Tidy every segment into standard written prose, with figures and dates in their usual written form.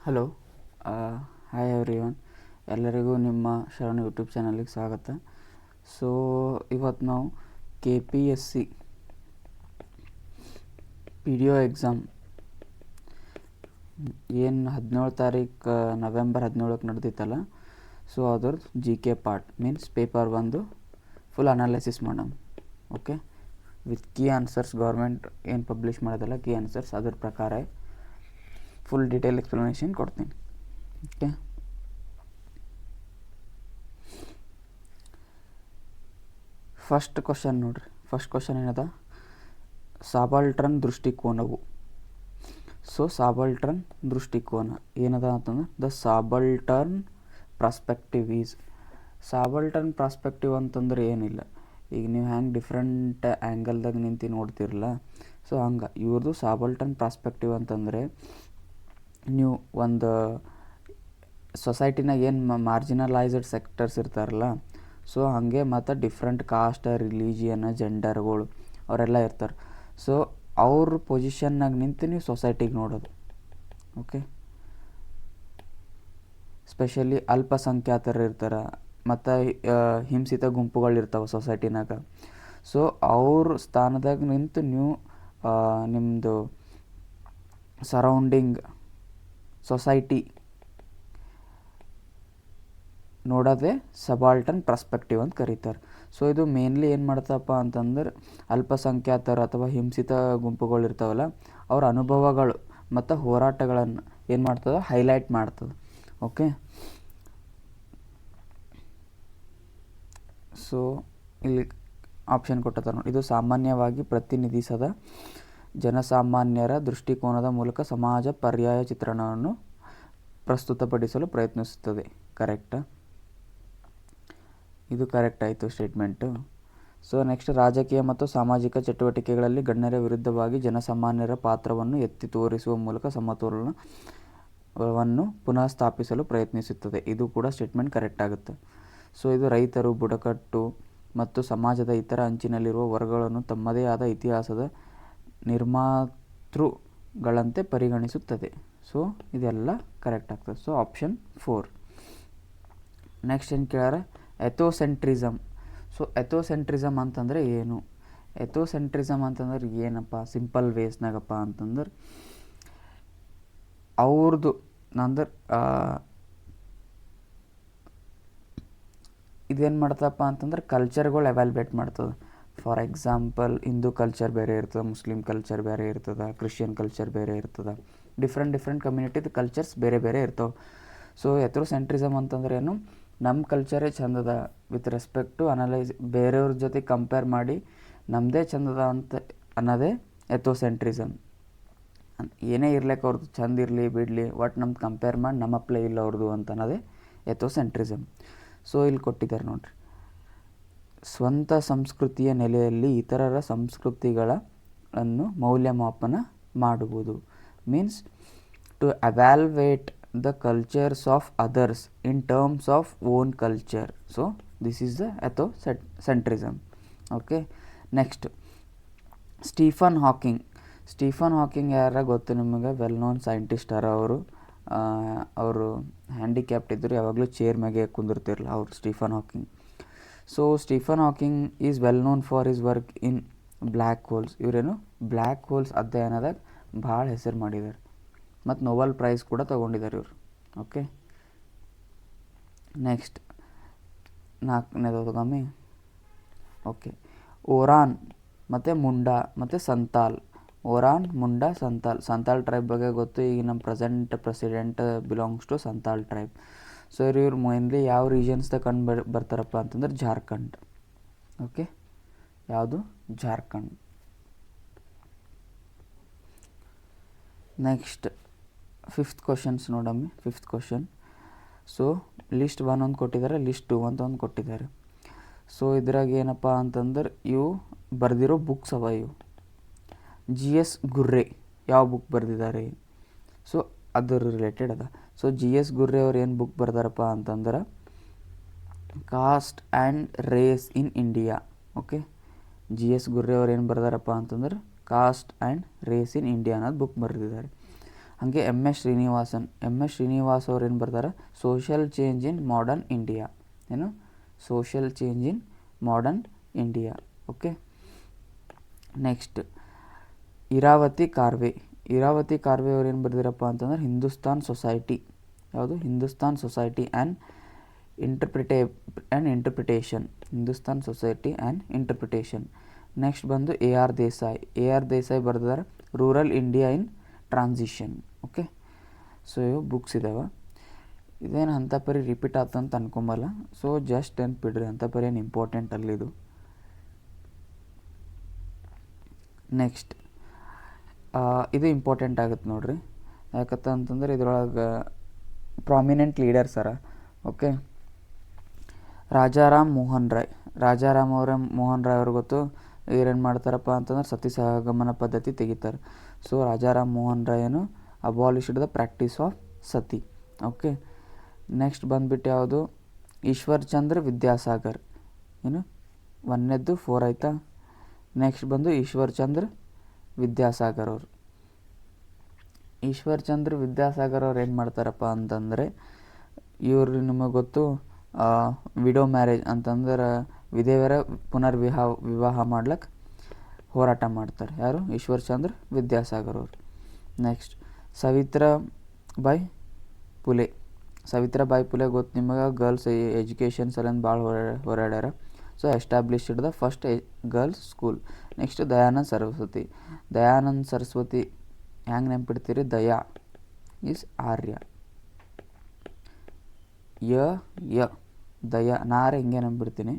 Hello, hi everyone. ಎಲ್ಲರಿಗೂ ನಿಮ್ಮ ಶರಣ ಯೂಟ್ಯೂಬ್ ಚಾನಲಿಗೆ ಸ್ವಾಗತ. ಸೊ ಇವತ್ತು ನಾವು KPSC PDO ಎಕ್ಸಾಮ್ ಏನು 17 ತಾರೀಕು ನವೆಂಬರ್ 17ಕ್ಕೆ ನಡೆದಿತ್ತಲ್ಲ, ಸೊ ಅದ್ರದ್ದು GK ಪಾರ್ಟ್ ಮೀನ್ಸ್ ಪೇಪರ್ ಒಂದು ಫುಲ್ ಅನಾಲಿಸಿಸ್ ಮಾಡೋಣ. Okay, with key answers. Government ಏನು ಪಬ್ಲಿಷ್ ಮಾಡೋದಲ್ಲ, ಕೀ ಆನ್ಸರ್ಸ್ ಅದ್ರ ಪ್ರಕಾರ ಫುಲ್ ಡೀಟೇಲ್ ಎಕ್ಸ್ಪ್ಲನೇಷನ್ ಕೊಡ್ತೀನಿ. ಓಕೆ, ಫಸ್ಟ್ ಕ್ವಶನ್ ನೋಡ್ರಿ. ಫಸ್ಟ್ ಕ್ವಶನ್ ಏನದ, ಸಾಬಾಲ್ಟರ್ನ್ ದೃಷ್ಟಿಕೋನವು. ಸೊ ಸಾಬಾಲ್ಟರ್ನ್ ದೃಷ್ಟಿಕೋನ ಏನದ ಅಂತಂದ್ರೆ ದ ಸಾಬಾಲ್ಟರ್ನ್ ಪ್ರಾಸ್ಪೆಕ್ಟಿವ್ ಈಸ್. ಸಾಬಾಲ್ಟರ್ನ್ ಪ್ರಾಸ್ಪೆಕ್ಟಿವ್ ಅಂತಂದ್ರೆ ಏನಿಲ್ಲ, ಈಗ ನೀವು ಹೆಂಗೆ ಡಿಫ್ರೆಂಟ್ ಆ್ಯಂಗಲ್ದಾಗ ನಿಂತು ನೋಡ್ತಿರಲ್ಲ, ಸೊ ಹಂಗೆ ಇವ್ರದ್ದು ಸಾಬಾಲ್ಟರ್ನ್ ಪ್ರಾಸ್ಪೆಕ್ಟಿವ್ ಅಂತಂದರೆ ನೀವು ಒಂದು ಸೊಸೈಟಿನಾಗ ಏನು ಮಾರ್ಜಿನಲೈಸ್ಡ್ ಸೆಕ್ಟರ್ಸ್ ಇರ್ತಾರಲ್ಲ, ಸೊ ಹಾಗೆ ಮತ್ತು ಡಿಫ್ರೆಂಟ್ ಕಾಸ್ಟ್, ರಿಲಿಜಿಯನ್, ಜೆಂಡರ್ಗಳು ಅವರೆಲ್ಲ ಇರ್ತಾರೆ. ಸೊ ಅವ್ರ ಪೊಸಿಷನ್ನಾಗ ನಿಂತು ನೀವು ಸೊಸೈಟಿಗೆ ನೋಡೋದು. ಓಕೆ, ಸ್ಪೆಷಲಿ ಅಲ್ಪಸಂಖ್ಯಾತರು ಇರ್ತಾರೆ ಮತ್ತು ಹಿಂಸಿತ ಗುಂಪುಗಳಿರ್ತಾವೆ ಸೊಸೈಟಿನಾಗ. ಸೊ ಅವ್ರ ಸ್ಥಾನದಾಗ ನಿಂತು ನೀವು ನಿಮ್ಮದು ಸರೌಂಡಿಂಗ್ ಸೊಸೈಟಿ ನೋಡೋದೇ ಸಬಾಲ್ಟರ್ನ್ ಪ್ರಾಸ್ಪೆಕ್ಟಿವ್ ಅಂತ ಕರೀತಾರೆ. ಸೊ ಇದು ಮೇನ್ಲಿ ಏನು ಮಾಡ್ತಪ್ಪ ಅಂತಂದ್ರೆ ಅಲ್ಪಸಂಖ್ಯಾತರು ಅಥವಾ ಹಿಂಸಿತ ಗುಂಪುಗಳು ಇರ್ತಾವಲ್ಲ, ಅವ್ರ ಅನುಭವಗಳು ಮತ್ತು ಹೋರಾಟಗಳನ್ನು ಏನು ಮಾಡ್ತದೆ, ಹೈಲೈಟ್ ಮಾಡ್ತದೆ. ಓಕೆ, ಸೊ ಇಲ್ಲಿ ಆಪ್ಷನ್ ಕೊಟ್ಟದ ನೋಡಿ. ಇದು ಸಾಮಾನ್ಯವಾಗಿ ಪ್ರತಿನಿಧಿಸದ ಜನಸಾಮಾನ್ಯರ ದೃಷ್ಟಿಕೋನದ ಮೂಲಕ ಸಮಾಜ ಪರ್ಯಾಯ ಚಿತ್ರಣವನ್ನು ಪ್ರಸ್ತುತಪಡಿಸಲು ಪ್ರಯತ್ನಿಸುತ್ತದೆ. ಕರೆಕ್ಟಾ? ಇದು ಕರೆಕ್ಟ್ ಆಯಿತು ಸ್ಟೇಟ್ಮೆಂಟು. ಸೊ ನೆಕ್ಸ್ಟ್, ರಾಜಕೀಯ ಮತ್ತು ಸಾಮಾಜಿಕ ಚಟುವಟಿಕೆಗಳಲ್ಲಿ ಗಣ್ಯರ ವಿರುದ್ಧವಾಗಿ ಜನಸಾಮಾನ್ಯರ ಪಾತ್ರವನ್ನು ಎತ್ತಿ ತೋರಿಸುವ ಮೂಲಕ ಸಮತೋಲನವನ್ನು ಪುನಃ ಸ್ಥಾಪಿಸಲು ಪ್ರಯತ್ನಿಸುತ್ತದೆ. ಇದು ಕೂಡ ಸ್ಟೇಟ್ಮೆಂಟ್ ಕರೆಕ್ಟ್ ಆಗುತ್ತೆ. ಸೊ ಇದು ರೈತರು, ಬುಡಕಟ್ಟು ಮತ್ತು ಸಮಾಜದ ಇತರ ಅಂಚಿನಲ್ಲಿರುವ ವರ್ಗಗಳನ್ನು ತಮ್ಮದೇ ಆದ ಇತಿಹಾಸದ ನಿರ್ಮಾತೃಗಳಂತೆ ಪರಿಗಣಿಸುತ್ತದೆ. ಸೊ ಇದೆಲ್ಲ ಕರೆಕ್ಟ್ ಆಗ್ತದೆ. So option 4. ನೆಕ್ಸ್ಟ್ ಏನು ಕೇಳ್ಯಾರ, ಎಥೋಸೆಂಟ್ರಿಸಮ್. ಸೊ ಎಥೋಸೆಂಟ್ರಿಸಮ್ ಅಂತಂದರೆ ಏನು? ಎಥೋಸೆಂಟ್ರಿಸಮ್ ಅಂತಂದ್ರೆ ಏನಪ್ಪ, ಸಿಂಪಲ್ ವೇಸ್ನಾಗಪ್ಪ ಅಂತಂದ್ರೆ ಅವ್ರದ್ದು ಅಂದ್ರೆ ಇದೇನು ಮಾಡ್ತಪ್ಪ ಅಂತಂದ್ರೆ ಕಲ್ಚರ್ಗಳು ಎವ್ಯಾಲ್ಯುಯೇಟ್ ಮಾಡ್ತದೆ. ಫಾರ್ ಎಕ್ಸಾಂಪಲ್, ಹಿಂದೂ ಕಲ್ಚರ್ ಬೇರೆ ಇರ್ತದೆ, ಮುಸ್ಲಿಮ್ ಕಲ್ಚರ್ ಬೇರೆ ಇರ್ತದೆ, ಕ್ರಿಶ್ಚಿಯನ್ ಕಲ್ಚರ್ ಬೇರೆ ಇರ್ತದೆ, ಡಿಫ್ರೆಂಟ್ ಕಮ್ಯುನಿಟಿದು ಕಲ್ಚರ್ಸ್ ಬೇರೆ ಬೇರೆ ಇರ್ತವೆ. ಸೊ ಎಥೋಸೆಂಟ್ರಿಸಮ್ ಅಂತಂದ್ರೆ ಏನು, ನಮ್ಮ ಕಲ್ಚರೇ ಚಂದದ ವಿತ್ ರೆಸ್ಪೆಕ್ಟ್ ಟು ಅನಲೈಸ್, ಬೇರೆಯವ್ರ ಜೊತೆ ಕಂಪೇರ್ ಮಾಡಿ ನಮ್ಮದೇ ಚಂದದ ಅಂತ ಅನ್ನೋದೇ ಎಥೋಸೆಂಟ್ರಿಸಮ್. ಏನೇ ಇರ್ಲಿಕ್ಕೆ ಅವ್ರದ್ದು ಚಂದ ಇರಲಿ ಬಿಡಲಿ, ಒಟ್ಟು ನಮ್ದು ಕಂಪೇರ್ ಮಾಡಿ ನಮ್ಮ ಪ್ಲೇ ಇಲ್ಲ ಅವ್ರದ್ದು ಅಂತ ಅನ್ನೋದೇ ಎಥೋಸೆಂಟ್ರಿಸಮ್. ಸೊ ಇಲ್ಲಿ ಕೊಟ್ಟಿದ್ದಾರೆ ನೋಡ್ರಿ, ಸ್ವಂತ ಸಂಸ್ಕೃತಿಯ ನೆಲೆಯಲ್ಲಿ ಇತರರ ಸಂಸ್ಕೃತಿಗಳನ್ನು ಮೌಲ್ಯಮಾಪನ ಮಾಡುವುದು. Means to evaluate the cultures of others in terms of own culture. So this is the ethocentrism. Okay, next, Stephen Hawking. Stephen Hawking ಯಾರ ಗೊತ್ತು ನಿಮಗೆ? ವೆಲ್ ನೋನ್ ಸೈಂಟಿಸ್ಟ್ ಅರ ಅವರು ಹ್ಯಾಂಡಿಕ್ಯಾಪ್ಟ್ ಇದ್ದರು, ಯಾವಾಗಲೂ ಚೇರ್ ಮ್ಯಾಗೆ ಕುಂದಿರ್ತಿರಲ್ಲ ಅವರು, Stephen Hawking. So Stephen Hawking is well known for his work in black holes. ಇವರೇನು ಬ್ಲ್ಯಾಕ್ ಹೋಲ್ಸ್ ಅಧ್ಯಯನದಾಗ ಭಾಳ ಹೆಸರು ಮಾಡಿದ್ದಾರೆ ಮತ್ತು ನೊಬೆಲ್ ಪ್ರೈಸ್ ಕೂಡ ತೊಗೊಂಡಿದ್ದಾರೆ ಇವರು. ಓಕೆ, ನೆಕ್ಸ್ಟ್ 4ನೇದು ಗಮ್ಮಿ. ಓಕೆ, ಓರಾನ್ ಮತ್ತು ಮುಂಡಾ ಮತ್ತು ಸಂತಾಲ್. ಓರಾನ್, ಮುಂಡಾ, ಸಂತಾಲ್. ಸಂತಾಲ್ ಟ್ರೈಬ್ ಬಗ್ಗೆ ಗೊತ್ತು, ಈಗ ನಮ್ಮ president belongs to Santal tribe. So ಇವ್ರು ಮೇನ್ಲಿ ಯಾವ ರೀಜನ್ಸ್ದಾಗ ಕಂಡು ಬರ್ತಾರಪ್ಪ ಅಂತಂದ್ರೆ ಜಾರ್ಖಂಡ್. ಓಕೆ, ಯಾವುದು? Jharkhand. Next 5th questions ನೋಡಮ್ಮಿ. 5th question. So list 1 ಒಂದು ಕೊಟ್ಟಿದ್ದಾರೆ, ಲಿಸ್ಟ್ 2 ಅಂತ ಒಂದು ಕೊಟ್ಟಿದ್ದಾರೆ. ಸೊ ಇದ್ರಾಗ ಏನಪ್ಪ ಅಂತಂದ್ರೆ ಇವು ಬರೆದಿರೋ ಬುಕ್ಸ್ ಅವ. ಇವು GS ಗುರ್ರೆ ಯಾವ ಬುಕ್ ಬರೆದಿದ್ದಾರೆ, ಸೊ ಅದ್ರ ರಿಲೇಟೆಡ್ ಅದ. ಸೊ GS ಗುರ್ರೆ ಅವ್ರು ಏನು ಬುಕ್ ಬರ್ದಾರಪ್ಪ ಅಂತಂದ್ರೆ cost and race in India. Okay, GS Ghurye ಅವ್ರು ಏನು ಬರ್ದಾರಪ್ಪ ಅಂತಂದ್ರೆ cost and race in India ಅನ್ನೋದು ಬುಕ್ ಬರೆದಿದ್ದಾರೆ. ಹಾಗೆ ಎಮ್ ಎಸ್ ಶ್ರೀನಿವಾಸ್ ಅವ್ರು ಏನು ಬರ್ತಾರೆ, social change in modern India. ಏನು social change in modern India. Okay. Next Iravati ಕಾರ್ವೆ ಅವ್ರು ಏನು ಬರ್ದಿರಪ್ಪ ಅಂತಂದ್ರೆ ಹಿಂದೂಸ್ತಾನ್ ಸೊಸೈಟಿ. ಯಾವುದು? Hindustan society and interpretation. Hindustan society and interpretation. Next ಬಂದು ಎ ಆರ್ ದೇಸಾಯಿ ಬರ್ದಿದ್ದಾರೆ rural India in transition. Okay. So ಇವು ಬುಕ್ಸ್ ಇದ್ದಾವೆ. ಇದೇನು ಅಂಥ ಪರಿ ರಿಪೀಟ್ ಆಗ್ತಂತ ಅನ್ಕೊಂಬಲ್ಲ. ಸೊ ಜಸ್ಟ್ ನೆನ್ಪಿಡ್ರಿ, ಅಂಥ ಪರಿ ಏನು ಇಂಪಾರ್ಟೆಂಟ್ ಅಲ್ಲಿದು. ನೆಕ್ಸ್ಟ್ ಇದು ಇಂಪಾರ್ಟೆಂಟ್ ಆಗುತ್ತೆ ನೋಡ್ರಿ. ಯಾಕಂತಂದ್ರೆ ಇದ್ರೊಳಗೆ ಪ್ರಾಮಿನೆಂಟ್ ಲೀಡರ್ಸ್ ಅರ. ಓಕೆ. ರಾಜಾರಾಮ್ ಮೋಹನ್ ರಾಯ್ ಅವ್ರು ಗೊತ್ತು. ಇವ್ರೇನು ಮಾಡ್ತಾರಪ್ಪ ಅಂತಂದ್ರೆ ಸತಿ ಸಹಗಮನ ಪದ್ಧತಿ ತೆಗಿತಾರೆ. ಸೊ ರಾಜಾರಾಮ್ ಮೋಹನ್ ರಾಯ್ ಏನು ಅಬಾಲಿಷ್ಡ್ ದ ಪ್ರಾಕ್ಟೀಸ್ ಆಫ್ ಸತಿ. ಓಕೆ. ನೆಕ್ಸ್ಟ್ ಬಂದ್ಬಿಟ್ಟು ಯಾವುದು? ಈಶ್ವರ್ ಚಂದ್ರ ವಿದ್ಯಾಸಾಗರ್. ಏನು 1ನೇದ್ದು 4 ಆಯಿತಾ. ನೆಕ್ಸ್ಟ್ ಬಂದು ಈಶ್ವರ್ ಚಂದ್ರ ವಿದ್ಯಾಸಾಗರ್ ಅವರು. ಅವ್ರು ಏನು ಮಾಡ್ತಾರಪ್ಪ ಅಂತಂದರೆ, ಇವರು ನಿಮಗೆ ಗೊತ್ತು ವಿಡೋ ಮ್ಯಾರೇಜ್ ಅಂತಂದ್ರೆ ವಿಧವೆಯರ ವಿವಾಹ ಮಾಡ್ಲಿಕ್ಕೆ ಹೋರಾಟ ಮಾಡ್ತಾರೆ. ಯಾರು? ಈಶ್ವರ್ ಚಂದ್ರ ವಿದ್ಯಾಸಾಗರ್ ಅವರು. ನೆಕ್ಸ್ಟ್ ಸಾವಿತ್ರಾಬಾಯಿ ಪುಲೆ ಗೊತ್ತು ನಿಮಗೆ, ಗರ್ಲ್ಸ್ ಎಜುಕೇಷನ್ ಸಲಿಂದ ಭಾಳ ಹೋರಾಡ್ಯಾರ. So established the first girls school. Next Dayanand Saraswati ಹೆಂಗೆ ನೆನ್ಪಿಡ್ತೀರಿ? ದಯಾ ಈಸ್ ಆರ್ಯ. ದಯಾ ನಾರೆ ಹಿಂಗೆ ನೆನ್ಪಿಡ್ತೀನಿ,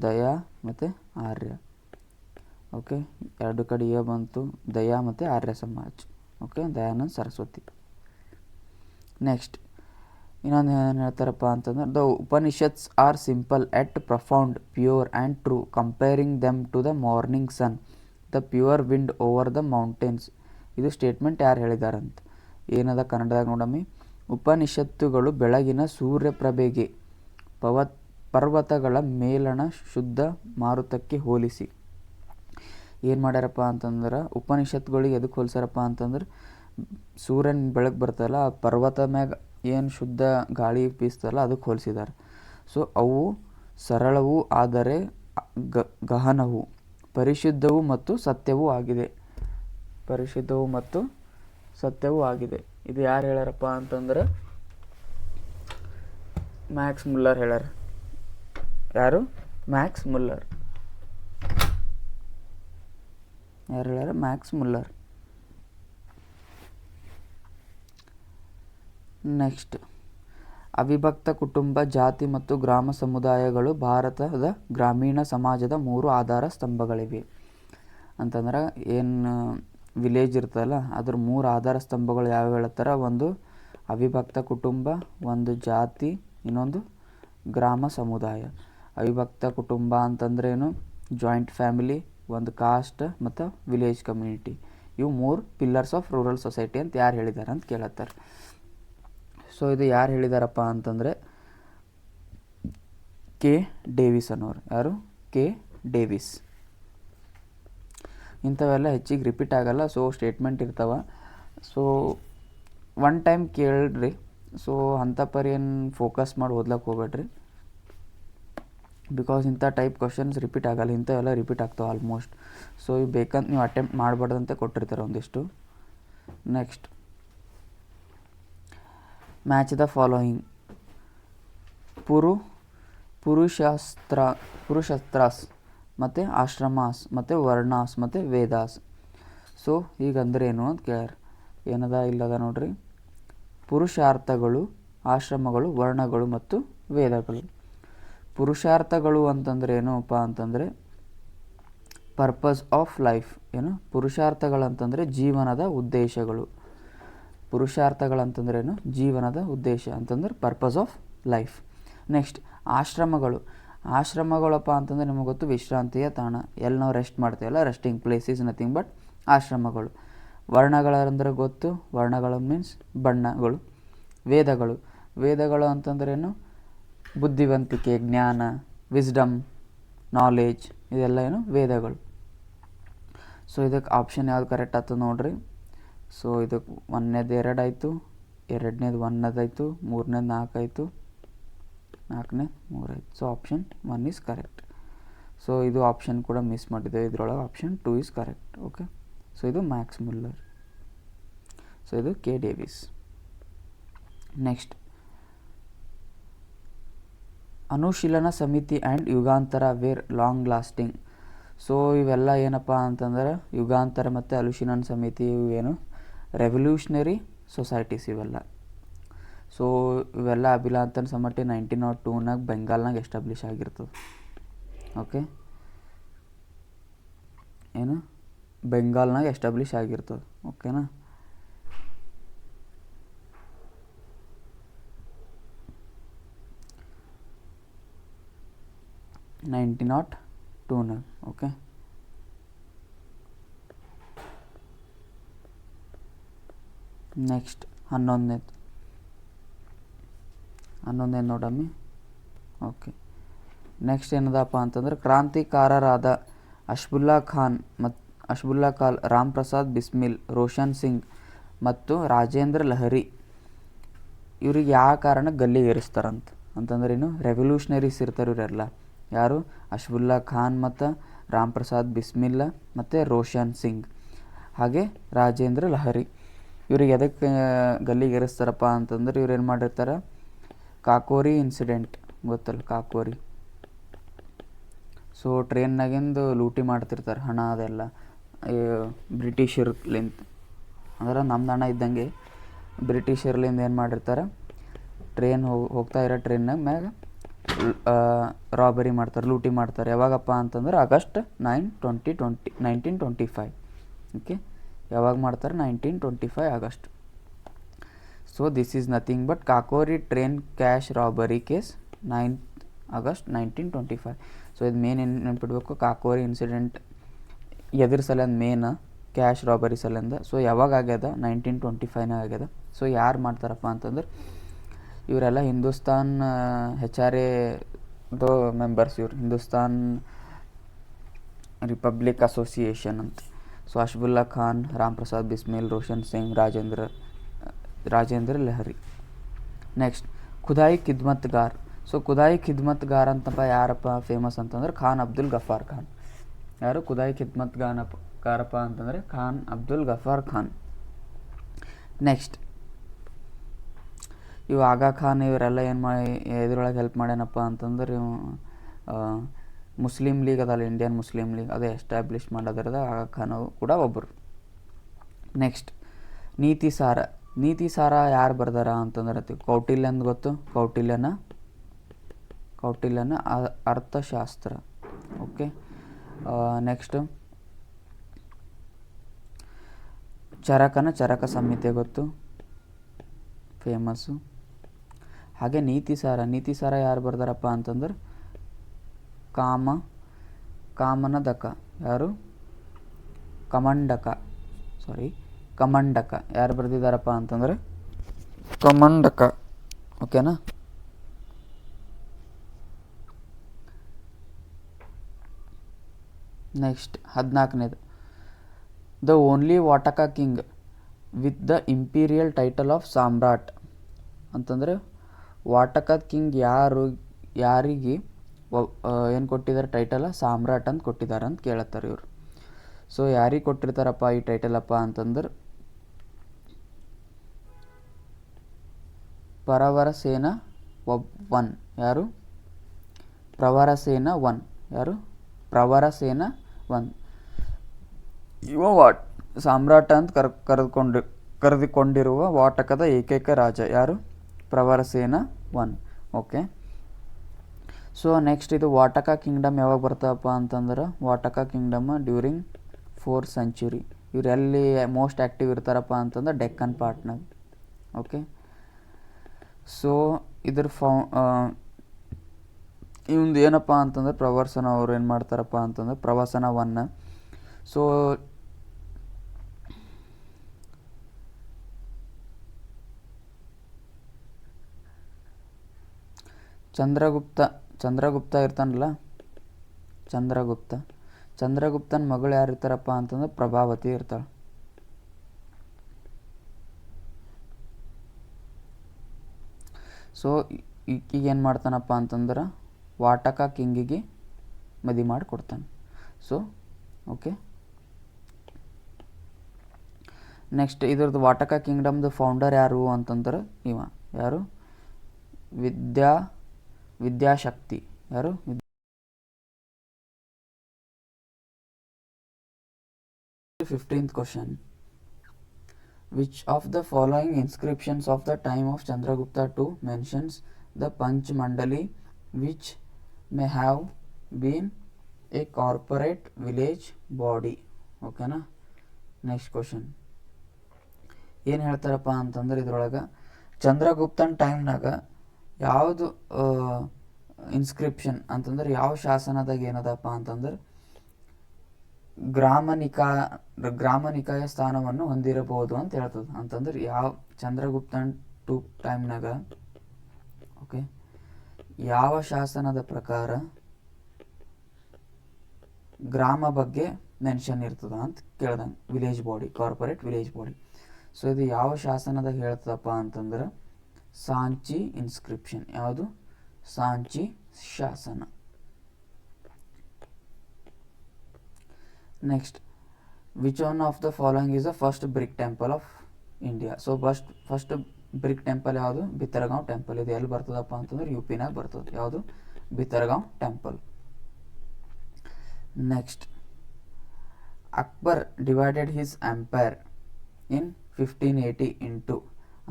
ದಯಾ ಮತ್ತು ಆರ್ಯ. ಓಕೆ. 2 ಕಡೆ ಬಂತು, ದಯಾ ಮತ್ತು ಆರ್ಯ ಸಮಾಜ್. ಓಕೆ. ದಯಾನಂದ್ ಸರಸ್ವತಿ. ನೆಕ್ಸ್ಟ್ ಇನ್ನೊಂದು ಏನು ಹೇಳ್ತಾರಪ್ಪ ಅಂತಂದ್ರೆ, the Upanishads are simple yet profound, pure and true, comparing them to the morning sun, the pure wind over the mountains. ಇದು ಸ್ಟೇಟ್ಮೆಂಟ್ ಯಾರು ಹೇಳಿದಾರಂತ. ಏನದ ಕನ್ನಡದಾಗ ನೋಡಮ್ಮಿ. ಉಪನಿಷತ್ತುಗಳು ಬೆಳಗಿನ ಸೂರ್ಯಪ್ರಭೆಗೆ ಪರ್ವತಗಳ ಮೇಲಣ ಶುದ್ಧ ಮಾರುತಕ್ಕೆ ಹೋಲಿಸಿ ಏನು ಮಾಡ್ಯಾರಪ್ಪ ಅಂತಂದ್ರೆ, ಉಪನಿಷತ್ತುಗಳಿಗೆ ಎದಕ್ಕೆ ಹೋಲಿಸ್ಯಾರಪ್ಪ ಅಂತಂದ್ರೆ, ಸೂರ್ಯನ ಬೆಳಕು ಬರ್ತಲ್ಲ, ಆ ಪರ್ವತ ಮ್ಯಾಗ ಏನು ಶುದ್ಧ ಗಾಳಿ ಬೀಸ್ತಲ್ಲ ಅದಕ್ಕೆ ಹೋಲಿಸಿದ್ದಾರೆ. ಸೊ ಅವು ಸರಳವೂ ಆದರೆ ಗಹನವೂ, ಪರಿಶುದ್ಧವೂ ಮತ್ತು ಸತ್ಯವೂ ಆಗಿದೆ. ಇದು ಯಾರು ಹೇಳ್ಯಾರಪ್ಪ ಅಂತಂದ್ರೆ, ಮ್ಯಾಕ್ಸ್ ಮುಲ್ಲರ್ ಹೇಳ್ಯಾರ. ಯಾರು? ಮ್ಯಾಕ್ಸ್ ಮುಲ್ಲರ್ ನೆಕ್ಸ್ಟ್ ಅವಿಭಕ್ತ ಕುಟುಂಬ, ಜಾತಿ ಮತ್ತು ಗ್ರಾಮ ಸಮುದಾಯಗಳು ಭಾರತದ ಗ್ರಾಮೀಣ ಸಮಾಜದ 3 ಆಧಾರ ಸ್ತಂಭಗಳಿವೆ. ಅಂತಂದ್ರೆ ಏನು ವಿಲೇಜ್ ಇರ್ತದಲ್ಲ ಅದ್ರ 3 ಆಧಾರ ಸ್ತಂಭಗಳು ಯಾವ್ಯಾವ ಹೇಳ್ತಾರ? ಒಂದು ಅವಿಭಕ್ತ ಕುಟುಂಬ, ಒಂದು ಜಾತಿ, ಇನ್ನೊಂದು ಗ್ರಾಮ ಸಮುದಾಯ. ಅವಿಭಕ್ತ ಕುಟುಂಬ ಅಂತಂದ್ರೇನು? ಜಾಯಿಂಟ್ ಫ್ಯಾಮಿಲಿ, ಒಂದು ಕಾಸ್ಟ್ ಮತ್ತು ವಿಲೇಜ್ ಕಮ್ಯುನಿಟಿ. ಇವು 3 ಪಿಲ್ಲರ್ಸ್ ಆಫ್ ರೂರಲ್ ಸೊಸೈಟಿ ಅಂತ ಯಾರು ಹೇಳಿದ್ದಾರೆ ಅಂತ ಕೇಳತ್ತಾರೆ. ಸೊ ಇದು ಯಾರು ಹೇಳಿದಾರಪ್ಪ ಅಂತಂದರೆ ಕೆ ಡೇವಿಸ್ ಅನ್ನೋರು. ಯಾರು? K Davis. ಇಂಥವೆಲ್ಲ ಹೆಚ್ಚಿಗೆ ರಿಪೀಟ್ ಆಗಲ್ಲ. ಸೊ ಸ್ಟೇಟ್ಮೆಂಟ್ ಇರ್ತಾವೆ. ಸೊ ಒನ್ ಟೈಮ್ ಕೇಳ್ರಿ. ಸೊ ಅಂಥ ಪರಿ ಏನು ಫೋಕಸ್ ಮಾಡಿ ಓದ್ಲಕ್ಕೆ ಹೋಗ್ಬೇಡ್ರಿ. ಬಿಕಾಸ್ ಇಂಥ ಟೈಪ್ ಕ್ವಶನ್ಸ್ ರಿಪೀಟ್ ಆಗಲ್ಲ. ಇಂಥವೆಲ್ಲ ರಿಪೀಟ್ ಆಗ್ತಾವೆ ಆಲ್ಮೋಸ್ಟ್. ಸೊ ಇವು ಬೇಕಂತ ನೀವು ಅಟೆಂಪ್ಟ್ ಮಾಡಬಾರ್ದಂತೆ ಕೊಟ್ಟಿರ್ತಾರೆ ಒಂದಿಷ್ಟು. Next match the following. ಪುರುಷಾಸ್ತ್ರಾಸ್ ಮತ್ತು ಆಶ್ರಮಾಸ್ ಮತ್ತು ವರ್ಣಾಸ್ ಮತ್ತು ವೇದಾಸ್. ಸೊ ಈಗಂದ್ರೆ ಏನು ಅಂತ ಕೇಳ್ಯಾರ. ಏನದ ಇಲ್ಲದ ನೋಡ್ರಿ. ಪುರುಷಾರ್ಥಗಳು, ಆಶ್ರಮಗಳು, ವರ್ಣಗಳು ಮತ್ತು ವೇದಗಳು. ಪುರುಷಾರ್ಥಗಳು ಅಂತಂದರೆ ಏನಪ್ಪ ಅಂತಂದರೆ ಪರ್ಪಸ್ ಆಫ್ ಲೈಫ್. ಏನು ಪುರುಷಾರ್ಥಗಳಂತಂದರೆ ಜೀವನದ ಉದ್ದೇಶಗಳು. ಪುರುಷಾರ್ಥಗಳಂತಂದ್ರೇನು? ಜೀವನದ ಉದ್ದೇಶ ಅಂತಂದ್ರೆ ಪರ್ಪಸ್ ಆಫ್ ಲೈಫ್. ನೆಕ್ಸ್ಟ್ ಆಶ್ರಮಗಳಪ್ಪ ಅಂತಂದರೆ ನಿಮಗೆ ಗೊತ್ತು, ವಿಶ್ರಾಂತಿಯ ತಾಣ. ಎಲ್ಲಿ ನಾವು ರೆಸ್ಟ್ ಮಾಡ್ತೀವಲ್ಲ, resting place is nothing but ಆಶ್ರಮಗಳು. ವರ್ಣಗಳಂದ್ರೆ ಗೊತ್ತು, ವರ್ಣಗಳು ಮೀನ್ಸ್ ಬಣ್ಣಗಳು. ವೇದಗಳು ಅಂತಂದ್ರೇನು? ಬುದ್ಧಿವಂತಿಕೆ, ಜ್ಞಾನ, ವಿಸ್ಡಮ್, ನಾಲೇಜ್, ಇದೆಲ್ಲ ಏನು ವೇದಗಳು. ಸೊ ಇದಕ್ಕೆ ಆಪ್ಷನ್ ಯಾವ್ದು ಕರೆಕ್ಟ್ ಆಗ್ತದೆ ನೋಡ್ರಿ. ಸೊ ಇದಕ್ಕೆ ಒಂದನೇದು 2 ಆಯಿತು, ಎರಡನೇದು 1 ಆಯಿತು, ಮೂರನೇದು 4 ಆಯಿತು, ನಾಲ್ಕನೇದು 3 ಆಯಿತು. So option 1 is correct. So ಇದು ಆಪ್ಷನ್ ಕೂಡ ಮಿಸ್ ಮಾಡಿದೆ, ಇದರೊಳಗೆ option 2 is correct. Okay, so ಇದು ಮ್ಯಾಕ್ಸ್ ಮುಲ್ಲರ್. ಸೊ ಇದು K Davis. Next, Anushilan Samiti and Yugantar were long lasting. So ಇವೆಲ್ಲ ಏನಪ್ಪ ಅಂತಂದ್ರೆ ಯುಗಾಂತರ ಮತ್ತು ಅನುಶೀಲನ ಸಮಿತಿ ಇವು ಏನು ರೆವಲ್ಯೂಷನರಿ ಸೊಸೈಟೀಸ್ ಇವೆಲ್ಲ. ಸೊ ಇವೆಲ್ಲ ಅಭಿಲಾಂತನ ಸಮಿತಿ 1902 ಬೆಂಗಾಲ್ನಾಗ ಎಸ್ಟಾಬ್ಲಿಷ್ ಆಗಿರ್ತದೆ. ಓಕೆ, ಏನು ಬೆಂಗಾಲ್ನಾಗ ಎಸ್ಟಾಬ್ಲಿಷ್ ಆಗಿರ್ತದೆ. ಓಕೆನಾ. ಓಕೆ, ನೆಕ್ಸ್ಟ್ 11ನೇದು ನೋಡಮ್ಮಿ. ಓಕೆ, ನೆಕ್ಸ್ಟ್ ಏನದಪ್ಪ ಅಂತಂದ್ರೆ ಕ್ರಾಂತಿಕಾರರಾದ ಅಶ್ಫುಲ್ಲಾ ಖಾನ್, ರಾಮ್ ಪ್ರಸಾದ್ ಬಿಸ್ಮಿಲ್, ರೋಷನ್ ಸಿಂಗ್ ಮತ್ತು ರಾಜೇಂದ್ರ ಲಹರಿ ಇವ್ರಿಗೆ ಯಾವ ಕಾರಣ ಗಲ್ಲಿಗೇರಿಸ್ತಾರಂತ ಅಂತಂದ್ರೆ ಏನು ರೆವಲ್ಯೂಷನರೀಸ್ ಇರ್ತಾರೆ ಇವರೆಲ್ಲ. ಯಾರು? ಅಶ್ಫುಲ್ಲಾ ಖಾನ್ ಮತ್ತು ರಾಮ್ ಪ್ರಸಾದ್ ಬಿಸ್ಮಿಲ್ಲ ಮತ್ತು ರೋಷನ್ ಸಿಂಗ್ ಹಾಗೆ ರಾಜೇಂದ್ರ ಲಹರಿ. ಇವ್ರಿಗೆ ಎದಕ್ಕೆ ಗಲ್ಲಿಗೇರಿಸ್ತಾರಪ್ಪ ಅಂತಂದ್ರೆ ಇವ್ರು ಏನು ಮಾಡಿರ್ತಾರೆ, ಕಾಕೋರಿ ಇನ್ಸಿಡೆಂಟ್ ಗೊತ್ತಲ್ಲ, ಕಾಕೋರಿ. ಸೊ ಟ್ರೈನ್ನಾಗಿಂದು ಲೂಟಿ ಮಾಡ್ತಿರ್ತಾರೆ ಹಣ ಅದೆಲ್ಲ ಬ್ರಿಟಿಷರ್ಲಿಂದ, ಅಂದ್ರೆ ನಮ್ದು ಹಣ ಇದ್ದಂಗೆ ಬ್ರಿಟಿಷರ್ಲಿಂದ ಏನು ಮಾಡಿರ್ತಾರೆ, ಟ್ರೈನ್ ಹೋಗ್ತಾ ಇರೋ ಟ್ರೈನ್ನಾಗ ಮ್ಯಾಗ ರಾಬರಿ ಮಾಡ್ತಾರೆ, ಲೂಟಿ ಮಾಡ್ತಾರೆ. ಯಾವಾಗಪ್ಪ ಅಂತಂದ್ರೆ ಆಗಸ್ಟ್ 1925. ಓಕೆ, ಯಾವಾಗ ಮಾಡ್ತಾರೆ? 1925 August. So this is nothing but Kakori train cash robbery case 9th August 1925. So ಇದು ಮೇನ್ ಏನು ನೆನ್ಪಿಡ್ಬೇಕು, ಕಾಕೋರಿ ಇನ್ಸಿಡೆಂಟ್ ಎದ್ರ ಸಲಿಂದ ಮೇನ್ ಕ್ಯಾಶ್ ರಾಬರಿ ಸಲಿಂದ. ಸೊ ಯಾವಾಗ ಆಗ್ಯದ? 1925 ಆಗ್ಯದ. ಸೊ ಯಾರು ಮಾಡ್ತಾರಪ್ಪ ಅಂತಂದ್ರೆ ಇವರೆಲ್ಲ ಹಿಂದೂಸ್ತಾನ್ HRAದು ಮೆಂಬರ್ಸ್. ಇವ್ರು ಹಿಂದೂಸ್ತಾನ್ ರಿಪಬ್ಲಿಕ್ ಅಸೋಸಿಯೇಷನ್ ಅಂತ. So Ashfaqulla Khan, Ram Prasad Bismil, Roshan Singh, Rajendra Lahiri. Next, Khudai Khidmatgar. So Khudai Khidmatgar ಅಂತಪ್ಪ ಯಾರಪ್ಪ ಫೇಮಸ್ ಅಂತಂದ್ರೆ ಖಾನ್ ಅಬ್ದುಲ್ ಗಫಾರ್ ಖಾನ್. ಯಾರು ಖುದಾಯಿ ಖಿದ್ಮತ್ಗಾರಪ್ಪ ಅಂತಂದರೆ ಖಾನ್ ಅಬ್ದುಲ್ ಗಫಾರ್ ಖಾನ್. ನೆಕ್ಸ್ಟ್, ಇವು ಆಗಾ ಖಾನ್ ಇವರೆಲ್ಲ ಏನು ಮಾಡಿ ಇದ್ರೊಳಗೆ ಹೆಲ್ಪ್ ಮಾಡ್ಯಾನಪ್ಪ ಅಂತಂದ್ರೆ ಇವು ಮುಸ್ಲಿಂ ಲೀಗ್ ಅದಲ್ಲ, ಇಂಡಿಯನ್ ಮುಸ್ಲಿಂ ಲೀಗ್, ಅದು ಎಸ್ಟಾಬ್ಲಿಷ್ ಮಾಡೋದ್ರದ ಆಗಾ ಖಾನ್ ಕೂಡ ಒಬ್ಬರು. ನೆಕ್ಸ್ಟ್, ನೀತಿ ಸಾರ ಯಾರು ಬರ್ದಾರ ಅಂತಂದ್ರೆ ಕೌಟಿಲ್ಯಂದು ಗೊತ್ತು, ಕೌಟಿಲ್ಯನ ಅರ್ಥಶಾಸ್ತ್ರ. ಓಕೆ, ನೆಕ್ಸ್ಟ್ ಚರಕ ಸಂಹಿತೆ ಗೊತ್ತು, ಫೇಮಸ್ಸು. ಹಾಗೆ ನೀತಿ ಸಾರ ಯಾರು ಬರ್ದಾರಪ್ಪ ಅಂತಂದ್ರೆ ಕಾಮನದಕ. ಯಾರು? ಕಮಂಡಕ ಯಾರು ಬರೆದಿದ್ದಾರಪ್ಪ ಅಂತಂದ್ರೆ ಕಮಂಡಕ. ಓಕೆನಾ. ನೆಕ್ಸ್ಟ್ 14ನೇದು, the only Vakataka king with the imperial title of Samrat ಅಂತಂದರೆ ವಾಟಕದ ಕಿಂಗ್ ಯಾರಿಗೆ ಏನು ಕೊಟ್ಟಿದ್ದಾರೆ ಟೈಟಲ? ಸಾಮ್ರಾಟ್ ಅಂತ ಕೊಟ್ಟಿದ್ದಾರೆ ಅಂತ ಕೇಳತ್ತಾರೆ ಇವರು. ಸೊ ಯಾರಿಗೆ ಕೊಟ್ಟಿರ್ತಾರಪ್ಪ ಈ ಟೈಟಲಪ್ಪ ಅಂತಂದ್ರೆ ಪ್ರವರಸೇನ 1. ಯಾರು? ಪ್ರವರಸೇನ 1. ಯಾರು? ಪ್ರವರಸೇನ 1. ಇವ ಸಾಮ್ರಾಟ ಅಂತ ಕರೆದುಕೊಂಡಿರುವ ವಾಟಕದ ಏಕೈಕ ರಾಜ. ಯಾರು? ಪ್ರವರಸೇನ 1. ಓಕೆ. ಸೊ ನೆಕ್ಸ್ಟ್, ಇದು ವಾಟಕ ಕಿಂಗ್ಡಮ್ ಯಾವಾಗ ಬರ್ತಪ್ಪ ಅಂತಂದ್ರೆ ವಾಟಕ ಕಿಂಗ್ಡಮ್ ಡ್ಯೂರಿಂಗ್ 4th century. ಇವ್ರು ಎಲ್ಲಿ ಮೋಸ್ಟ್ ಆ್ಯಕ್ಟಿವ್ ಇರ್ತಾರಪ್ಪ ಅಂತಂದ್ರೆ ಡೆಕ್ಕನ್ ಪಾರ್ಟ್ನಾಗ. ಓಕೆ. ಸೊ ಇದ್ರ ಇವಂದು ಏನಪ್ಪ ಅಂತಂದ್ರೆ ಪ್ರವಾಸನ ಅವ್ರು ಏನು ಮಾಡ್ತಾರಪ್ಪ ಅಂತಂದ್ರೆ ಪ್ರವಾಸನ 1. ಸೊ ಚಂದ್ರಗುಪ್ತ ಇರ್ತಾನಲ್ಲ, ಚಂದ್ರಗುಪ್ತನ ಮಗಳು ಯಾರು ಇರ್ತಾರಪ್ಪ ಅಂತಂದ್ರೆ ಪ್ರಭಾವತಿ ಇರ್ತಾಳೆ. ಸೊ ಈಗ ಏನು ಮಾಡ್ತಾನಪ್ಪ ಅಂತಂದ್ರೆ ವಾಟಕ ಕಿಂಗಿಗೆ ಮದಿ ಮಾಡಿ ಕೊಡ್ತಾನೆ. ಸೊ ಓಕೆ, ನೆಕ್ಸ್ಟ್ ಇದ್ರದ್ದು ವಾಟಕ ಕಿಂಗ್ಡಮ್ದು ಫೌಂಡರ್ ಯಾರು ಅಂತಂದ್ರೆ ಇವ ಯಾರು, ವಿದ್ಯಾಶಕ್ತಿ. ಯಾರು? 15th question. Which of the following inscriptions of the time of Chandragupta II mentions the Panch Mandali, which may have been a corporate village body? ಓಕೆನಾ. ನೆಕ್ಸ್ಟ್ ಕ್ವಶನ್ ಏನು ಹೇಳ್ತಾರಪ್ಪ ಅಂತಂದ್ರೆ ಇದ್ರೊಳಗೆ ಚಂದ್ರಗುಪ್ತನ್ ಟೈಮ್ನಾಗ ಯಾವುದು ಇನ್ಸ್ಕ್ರಿಪ್ಷನ್ ಅಂತಂದ್ರೆ ಯಾವ ಶಾಸನದಾಗ ಏನದಪ್ಪ ಅಂತಂದ್ರೆ ಗ್ರಾಮ ನಿಕಾಯ ಸ್ಥಾನವನ್ನು ಹೊಂದಿರಬಹುದು ಅಂತ ಹೇಳ್ತದೆ. ಅಂತಂದ್ರೆ ಯಾವ ಚಂದ್ರಗುಪ್ತನ್ ಟು ಟೈಮ್ನಾಗ ಓಕೆ ಯಾವ ಶಾಸನದ ಪ್ರಕಾರ ಗ್ರಾಮ ಬಗ್ಗೆ ಮೆನ್ಷನ್ ಇರ್ತದ ಅಂತ ಕೇಳ್ದಂಗೆ, village body, corporate village body. So ಇದು ಯಾವ ಶಾಸನದಾಗ ಹೇಳ್ತದಪ್ಪ ಅಂತಂದ್ರೆ ಸಾಂಚಿ ಇನ್ಸ್ಕ್ರಿಪ್ಷನ್. ಯಾವುದು? ಸಾಂಚಿ ಶಾಸನ. Next, which one of the following is the first brick temple of India? So first brick temple ಯಾವುದು? ಬಿತ್ತರಗಾಂವ್ ಟೆಂಪಲ್. ಇದು ಎಲ್ಲಿ ಬರ್ತದಪ್ಪ ಅಂತಂದ್ರೆ ಯು ಪಿನಾಗ ಬರ್ತದೆ. ಯಾವುದು? Bhitargaon temple. Next, Akbar divided his empire in 1580 into,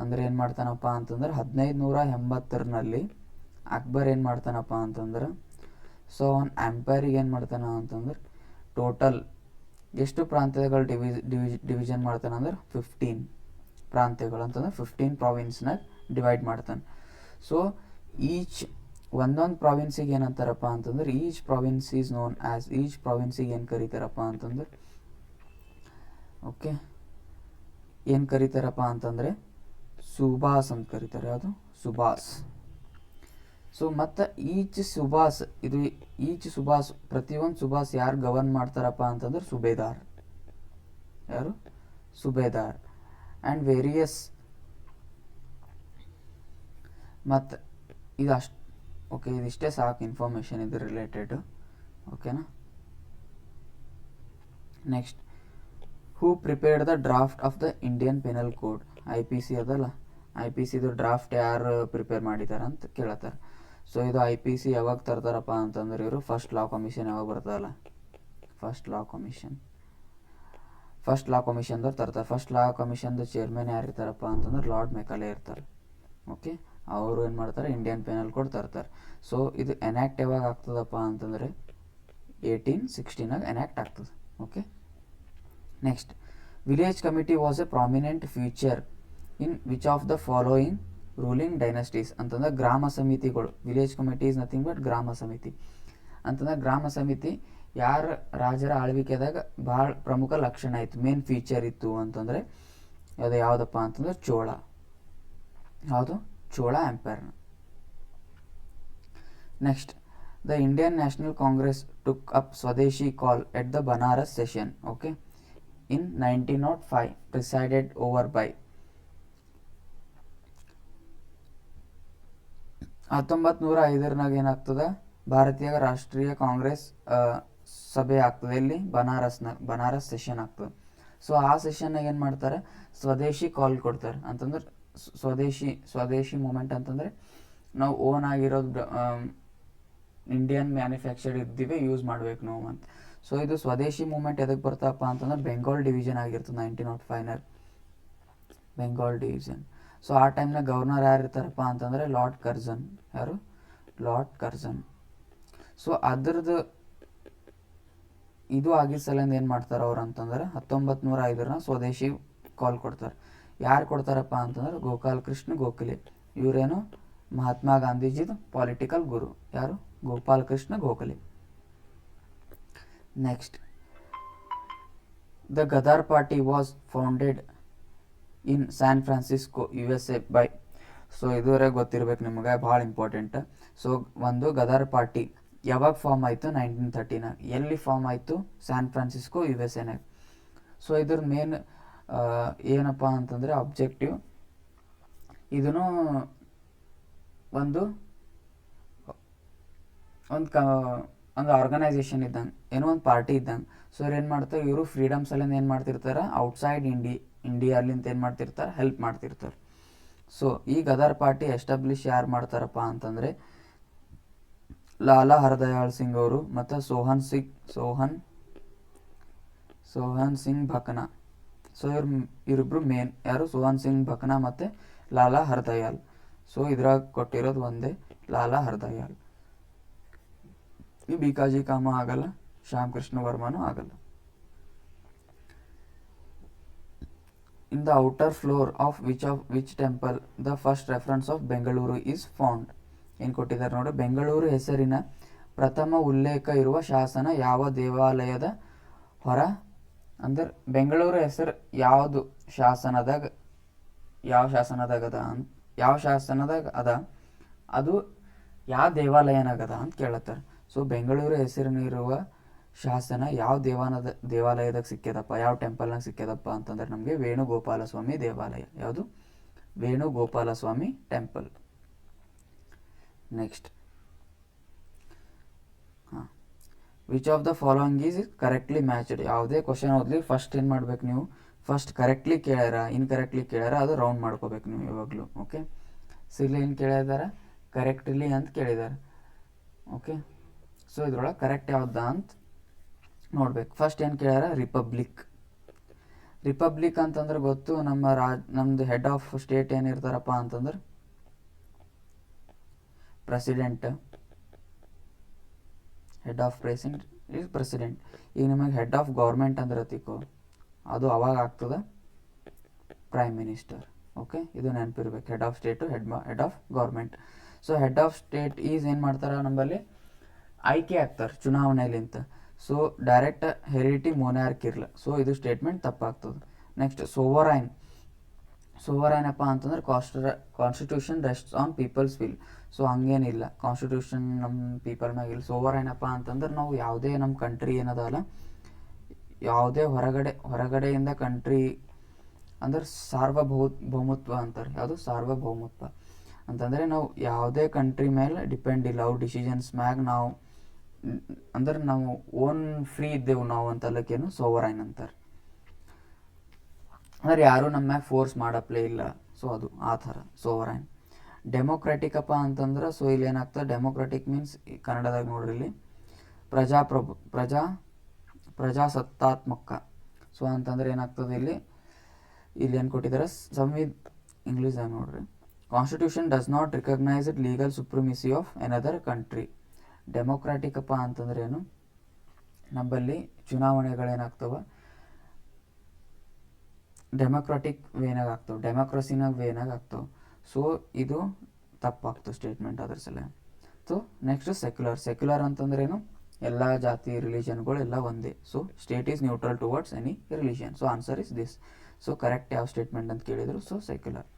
ಅಂದ್ರೆ ಏನು ಮಾಡ್ತಾನಪ್ಪ ಅಂತಂದ್ರೆ 1580ರಲ್ಲಿ ಅಕ್ಬರ್ ಏನು ಮಾಡ್ತಾನಪ್ಪ ಅಂತಂದ್ರೆ, ಸೊ ಅವ್ನ ಎಂಪೈರಿಗೆ ಏನು ಮಾಡ್ತಾನ ಅಂತಂದ್ರೆ ಟೋಟಲ್ ಎಷ್ಟು ಪ್ರಾಂತ್ಯಗಳು ಡಿವಿಷನ್ ಮಾಡ್ತಾನೆ ಅಂದ್ರೆ 15 ಪ್ರಾಂತ್ಯಗಳು ಅಂತಂದ್ರೆ 15 ಪ್ರಾವಿನ್ಸ್ನಾಗ ಡಿವೈಡ್ ಮಾಡ್ತಾನೆ. ಸೊ ಒಂದೊಂದು ಪ್ರಾವಿನ್ಸಿಗೆ ಏನಂತಾರಪ್ಪ ಅಂತಂದ್ರೆ each province is known as, each ಪ್ರಾವಿನ್ಸಿಗೆ ಏನು ಕರೀತಾರಪ್ಪ ಅಂತಂದ್ರೆ ಓಕೆ ಏನು ಕರೀತಾರಪ್ಪ ಅಂತಂದರೆ ಸುಬಾಸ್ ಅಂತ ಕರೀತಾರೆ. ಯಾವುದು? ಸುಬಾಸ್. ಸೊ ಮತ್ತು ಈಚ್ ಸುಬಾಸ್ ಪ್ರತಿಯೊಂದು ಸುಬಾಸ್ ಯಾರು ಗವರ್ನ್ ಮಾಡ್ತಾರಪ್ಪ ಅಂತಂದ್ರೆ ಸುಬೇದಾರ್. ಯಾರು? ಸುಬೇದಾರ್. ಆ್ಯಂಡ್ ವೇರಿಯಸ್ ಮತ್ತು ಇದು ಅಷ್ಟು ಓಕೆ, ಇದಿಷ್ಟೇ ಸಾಕು ಇನ್ಫಾರ್ಮೇಷನ್ ಇದು ರಿಲೇಟೆಡ್. ಓಕೆನಾ. Next, who prepared the draft of the Indian penal code? IPC ಅದಲ್ಲ, IPCದು ಡ್ರಾಫ್ಟ್ ಯಾರು ಪ್ರಿಪೇರ್ ಮಾಡಿದ್ದಾರೆ ಅಂತ ಕೇಳತ್ತಾರೆ. ಸೊ ಇದು IPC ಯಾವಾಗ ತರ್ತಾರಪ್ಪ ಅಂತಂದ್ರೆ ಇವರು ಫಸ್ಟ್ ಲಾ ಕಮಿಷನ್ ಯಾವಾಗ ಬರ್ತದಲ್ಲ, ಫಸ್ಟ್ ಲಾ ಕಮಿಷನ್ದವ್ರು ತರ್ತಾರೆ. ಫಸ್ಟ್ ಲಾ ಕಮಿಷನ್ದು ಚೇರ್ಮನ್ ಯಾರು ಇರ್ತಾರಪ್ಪ ಅಂತಂದ್ರೆ ಲಾರ್ಡ್ ಮೆಕಾಲೆ ಇರ್ತಾರೆ. ಓಕೆ, ಅವರು ಏನು ಮಾಡ್ತಾರೆ? ಇಂಡಿಯನ್ ಪೆನಲ್ ಕೋಡ್ ತರ್ತಾರೆ. ಸೊ ಇದು ಎನ್ಯಾಕ್ಟ್ ಯಾವಾಗ ಆಗ್ತದಪ್ಪ ಅಂತಂದರೆ 1816 ಎನ್ಯಾಕ್ಟ್ ಆಗ್ತದೆ. Okay. Next, village committee was A prominent feature in which of the following ruling dynasties? ಅಂತಂದ್ರೆ ಗ್ರಾಮ ಸಮಿತಿಗಳು, village committee is nothing but ಗ್ರಾಮ ಸಮಿತಿ ಅಂತಂದ್ರೆ ಗ್ರಾಮ ಸಮಿತಿ ಯಾರ ರಾಜರ ಆಳ್ವಿಕೆದಾಗ ಭಾಳ ಪ್ರಮುಖ ಲಕ್ಷಣ ಇತ್ತು, ಮೇನ್ ಫೀಚರ್ ಇತ್ತು ಅಂತಂದರೆ ಅದು ಯಾವುದಪ್ಪ ಅಂತಂದ್ರೆ ಚೋಳ. ಯಾವುದು? ಚೋಳ ಎಂಪೈರ್ನ. Next, the Indian National Congress took up swadeshi call at the Banaras session okay in 1905 presided over by 1905 ಏನಾಗ್ತದೆ? ಭಾರತೀಯ ರಾಷ್ಟ್ರೀಯ ಕಾಂಗ್ರೆಸ್ ಸಭೆ ಆಗ್ತದೆ. ಇಲ್ಲಿ ಬನಾರಸ್ ಸೆಷನ್ ಆಗ್ತದೆ. ಸೊ ಆ ಸೆಷನ್ನಾಗ ಏನು ಮಾಡ್ತಾರೆ? ಸ್ವದೇಶಿ ಕಾಲ್ ಕೊಡ್ತಾರೆ. ಅಂತಂದ್ರೆ ಸ್ವದೇಶಿ ಮೂಮೆಂಟ್ ಅಂತಂದರೆ ನಾವು ಓನ್ ಆಗಿರೋದು ಇಂಡಿಯನ್ ಮ್ಯಾನುಫ್ಯಾಕ್ಚರ್ಡ್ ಇದ್ದೀವಿ, ಯೂಸ್ ಮಾಡ್ಬೇಕು ನಾವು ಅಂತ. ಸೊ ಇದು ಸ್ವದೇಶಿ ಮೂಮೆಂಟ್ ಎದಕ್ಕೆ ಬರ್ತಪ್ಪ ಅಂತಂದ್ರೆ ಬೆಂಗಾಲ್ ಡಿವಿಷನ್ ಆಗಿರ್ತದೆ 1905 ಬೆಂಗಾಲ್ ಡಿವಿಷನ್. ಸೊ ಆ ಟೈಮ್ನಾಗ ಗವರ್ನರ್ ಯಾರು ಇರ್ತಾರಪ್ಪ ಅಂತಂದರೆ ಲಾರ್ಡ್ ಕರ್ಜನ್. ಯಾರು? Lord Curzon. ಸೊ ಅದ್ರದ್ದು ಇದು ಆಗಿದ್ದ ಸಲಿಂದ ಏನು ಮಾಡ್ತಾರೆ ಅವ್ರು ಅಂತಂದ್ರೆ 1905 ಸ್ವದೇಶಿ ಕಾಲ್ ಕೊಡ್ತಾರೆ. ಯಾರು ಕೊಡ್ತಾರಪ್ಪ ಅಂತಂದ್ರೆ ಗೋಪಾಲ್ ಕೃಷ್ಣ ಗೋಖಲೆ. ಇವರೇನು ಮಹಾತ್ಮ ಗಾಂಧೀಜಿದು ಪೊಲಿಟಿಕಲ್ ಗುರು. ಯಾರು? Gopal Krishna Gokhale. Next, the Ghadar party was founded in San Francisco USA by. So ಇದುವರೆಗೆ ಗೊತ್ತಿರ್ಬೇಕು ನಿಮಗೆ, ಭಾಳ ಇಂಪಾರ್ಟೆಂಟ್. ಸೊ ಒಂದು ಗದರ್ ಪಾರ್ಟಿ ಯಾವಾಗ ಫಾರ್ಮ್ ಆಯಿತು? 1913. ಎಲ್ಲಿ ಫಾರ್ಮ್ ಆಯಿತು? San Francisco USA. ಸೊ ಇದ್ರ ಮೇನ್ ಏನಪ್ಪ ಅಂತಂದರೆ ಅಬ್ಜೆಕ್ಟಿವ್, ಇದನ್ನು ಒಂದು ಒಂದು ಒಂದು ಆರ್ಗನೈಸೇಷನ್ ಇದ್ದಂಗೆ, ಏನೋ ಒಂದು ಪಾರ್ಟಿ ಇದ್ದಂಗೆ. ಸೊ ಇವ್ರು ಏನು ಮಾಡ್ತಾರೆ, ಇವರು ಫ್ರೀಡಮ್ಸ್ ಅಲ್ಲಿಂದ ಏನು ಮಾಡ್ತಿರ್ತಾರೆ, ಔಟ್ಸೈಡ್ ಇಂಡಿಯಾಲಿಂದ ಏನು ಮಾಡ್ತಿರ್ತಾರೆ, ಹೆಲ್ಪ್ ಮಾಡ್ತಿರ್ತಾರೆ. ಸೊ ಈ ಗದರ್ ಪಾರ್ಟಿ ಎಸ್ಟಾಬ್ಲಿಷ್ ಯಾರು ಮಾಡ್ತಾರಪ್ಪ ಅಂತಂದರೆ ಲಾಲಾ ಹರದಯಾಳ್ ಸಿಂಗ್ ಅವರು ಮತ್ತು ಸೋಹನ್ ಸಿಂಗ್ ಭಕನಾ. ಸೊ ಇವರಿಬ್ರು ಮೇನ್ ಯಾರು, ಸೋಹನ್ ಸಿಂಗ್ ಭಕನಾ ಮತ್ತು ಲಾಲಾ ಹರದಯಾಳ್. ಸೊ ಇದ್ರಾಗ ಕೊಟ್ಟಿರೋದು ಒಂದೇ, ಲಾಲಾ ಹರದಯಾಳ್. ಈ ಬಿಕಾಜಿ ಕಾಮ ಆಗಲ್ಲ, ಶ್ಯಾಮ್ ಕೃಷ್ಣ ವರ್ಮನೂ ಆಗಲ್ಲ. In the outer floor of which temple the first reference of Bengaluru is found. ಏನು ಕೊಟ್ಟಿದ್ದಾರೆ ನೋಡಿ, ಬೆಂಗಳೂರು ಹೆಸರಿನ ಪ್ರಥಮ ಉಲ್ಲೇಖ ಇರುವ ಶಾಸನ ಯಾವ ದೇವಾಲಯದ ಹೊರ, ಅಂದ್ರೆ ಬೆಂಗಳೂರು ಹೆಸರು ಯಾವುದು ಶಾಸನದಾಗ, ಯಾವ ಶಾಸನದಾಗ ಅದ ಅದು ಯಾವ ದೇವಾಲಯನಾಗದ ಅಂತ ಕೇಳತ್ತಾರೆ. ಸೊ ಬೆಂಗಳೂರು ಹೆಸರಿನಿರುವ ಶಾಸನ ಯಾವ ದೇವಾಲಯದಾಗ ಸಿಕ್ಕ್ಯದಪ್ಪ, ಯಾವ ಟೆಂಪಲ್ನಾಗ ಸಿಕ್ಕ್ಯದಪ್ಪ ಅಂತಂದ್ರೆ ನಮಗೆ ವೇಣುಗೋಪಾಲಸ್ವಾಮಿ ದೇವಾಲಯ. ಯಾವುದು, Venugopalaswamy temple. Next, which of the following is correctly matched. ಯಾವುದೇ ಕ್ವಶನ್ ಓದಲಿ ಫಸ್ಟ್ ಏನು ಮಾಡ್ಬೇಕು ನೀವು, ಫಸ್ಟ್ ಕರೆಕ್ಟ್ಲಿ ಕೇಳ್ಯಾರ ಇನ್ಕರೆಕ್ಟ್ಲಿ ಕೇಳ್ಯಾರ ಅದು ರೌಂಡ್ ಮಾಡ್ಕೋಬೇಕು ನೀವು ಯಾವಾಗಲೂ. ಓಕೆ, ಸೊ ಇಲ್ಲಿ ಏನು ಕೇಳಿದಾರೆ, ಕರೆಕ್ಟ್ಲಿ ಅಂತ ಕೇಳಿದ್ದಾರೆ. ಓಕೆ, ಸೊ ಇದ್ರೊಳಗೆ ಕರೆಕ್ಟ್ ಯಾವ್ದ ಅಂತ ನೋಡ್ಬೇಕು. ಫಸ್ಟ್ ಏನು ಕೇಳ್ಯಾರ, ರಿಪಬ್ಲಿಕ್ ಅಂತಂದ್ರೆ ಗೊತ್ತು, ನಮ್ಮದು ಹೆಡ್ ಆಫ್ ಸ್ಟೇಟ್ ಏನಿರ್ತಾರಪ್ಪ ಅಂತಂದ್ರೆ ಪ್ರೆಸಿಡೆಂಟ್. Head of president. ಈಗ ನಿಮಗೆ ಹೆಡ್ ಆಫ್ ಗೌರ್ಮೆಂಟ್ ಅಂದ್ರೆ ತಿಕ್ಕೋ, ಅದು ಅವಾಗ ಆಗ್ತದೆ ಪ್ರೈಮ್ ಮಿನಿಸ್ಟರ್. ಓಕೆ, ಇದು ನೆನಪಿರ್ಬೇಕು, head of state head of government. So head of state is ಏನು ಮಾಡ್ತಾರೆ, ನಮ್ಮಲ್ಲಿ ಆಯ್ಕೆ ಆಗ್ತಾರೆ ಚುನಾವಣೆಯಲ್ಲಿಂತ. ಸೊ ಡೈರೆಕ್ಟ್ ಹೆರಿಟಿ ಮೊನಾರ್ಕ್ ಇರಲ್ಲ. ಸೊ ಇದು ಸ್ಟೇಟ್ಮೆಂಟ್ ತಪ್ಪಾಗ್ತದೆ. ನೆಕ್ಸ್ಟ್, ಸೋವರೈನ್ ಅಪ್ಪ ಅಂತಂದ್ರೆ constitution rests on people's will. So ಹಂಗೇನಿಲ್ಲ, ಕಾನ್ಸ್ಟಿಟ್ಯೂಷನ್ ನಮ್ಮ ಪೀಪಲ್ ಮ್ಯಾಗ ಇಲ್ಲ. ಸೋವರೈನ್ ಅಪ್ಪ ಅಂತಂದ್ರೆ ನಾವು ಯಾವುದೇ ನಮ್ಮ ಕಂಟ್ರಿ ಏನದಲ್ಲ, ಯಾವುದೇ ಹೊರಗಡೆಯಿಂದ ಕಂಟ್ರಿ ಅಂದ್ರೆ ಸಾರ್ವಭೌಮತ್ವ ಅಂತಾರೆ. ಯಾವುದು, ಸಾರ್ವಭೌಮತ್ವ ಅಂತಂದರೆ ನಾವು ಯಾವುದೇ ಕಂಟ್ರಿ ಮೇಲೆ ಡಿಪೆಂಡ್ ಇಲ್ಲ, ಅವು ಡಿಸಿಷನ್ಸ್ ಮ್ಯಾಗ ನಾವು ಅಂದ್ರೆ ನಾವು ಓನ್ ಫ್ರೀ ಇದ್ದೆವು ನಾವು ಅಂತಲ್ಲಕ್ಕೇನು ಸೋವರೈನ್ ಅಂತಾರೆ. ಅಂದ್ರೆ ಯಾರು ನಮ್ಮ ಮ್ಯಾಗ ಫೋರ್ಸ್ ಮಾಡಪ್ಲೇ ಇಲ್ಲ. ಸೊ ಅದು ಆ ಥರ ಸೋವರೈನ್. ಡೆಮೋಕ್ರೆಟಿಕ್ ಅಪ್ಪ ಅಂತಂದ್ರೆ, ಸೊ ಇಲ್ಲಿ ಏನಾಗ್ತದೆ, ಡೆಮೋಕ್ರೆಟಿಕ್ ಮೀನ್ಸ್ ಕನ್ನಡದಾಗ ನೋಡ್ರಿ ಇಲ್ಲಿ ಪ್ರಜಾಸತ್ತಾತ್ಮಕ. ಸೊ ಅಂತಂದ್ರೆ ಏನಾಗ್ತದೆ, ಇಲ್ಲಿ ಏನು ಕೊಟ್ಟಿದ್ದಾರೆ, ಇಂಗ್ಲೀಷ್ದಾಗ ನೋಡ್ರಿ, constitution does not recognise it legal supremacy of another country. Democratic ಅಪ್ಪ ಅಂತಂದ್ರೆ ಏನು, ನಮ್ಮಲ್ಲಿ ಚುನಾವಣೆಗಳೇನಾಗ್ತವೆ ಡೆಮೋಕ್ರಾಟಿಕ್ ವೇನಾಗ ಆಗ್ತವೆ, ಡೆಮೋಕ್ರಸಿನಾಗ ವೇನಾಗ ಆಗ್ತವೆ. ಸೊ ಇದು ತಪ್ಪಾಗ್ತವೆ ಸ್ಟೇಟ್ಮೆಂಟ್ ಅದ್ರ ಸಲ. ಸೊ ನೆಕ್ಸ್ಟ್, ಸೆಕ್ಯುಲರ್ ಅಂತಂದ್ರೆ ಏನು, ಎಲ್ಲ ಜಾತಿ ರಿಲಿಜನ್ಗಳು ಎಲ್ಲ ಒಂದೇ. So state is neutral towards any religion. So answer is this. So correct ಯಾವ ಸ್ಟೇಟ್ಮೆಂಟ್ ಅಂತ ಕೇಳಿದ್ರು, so secular.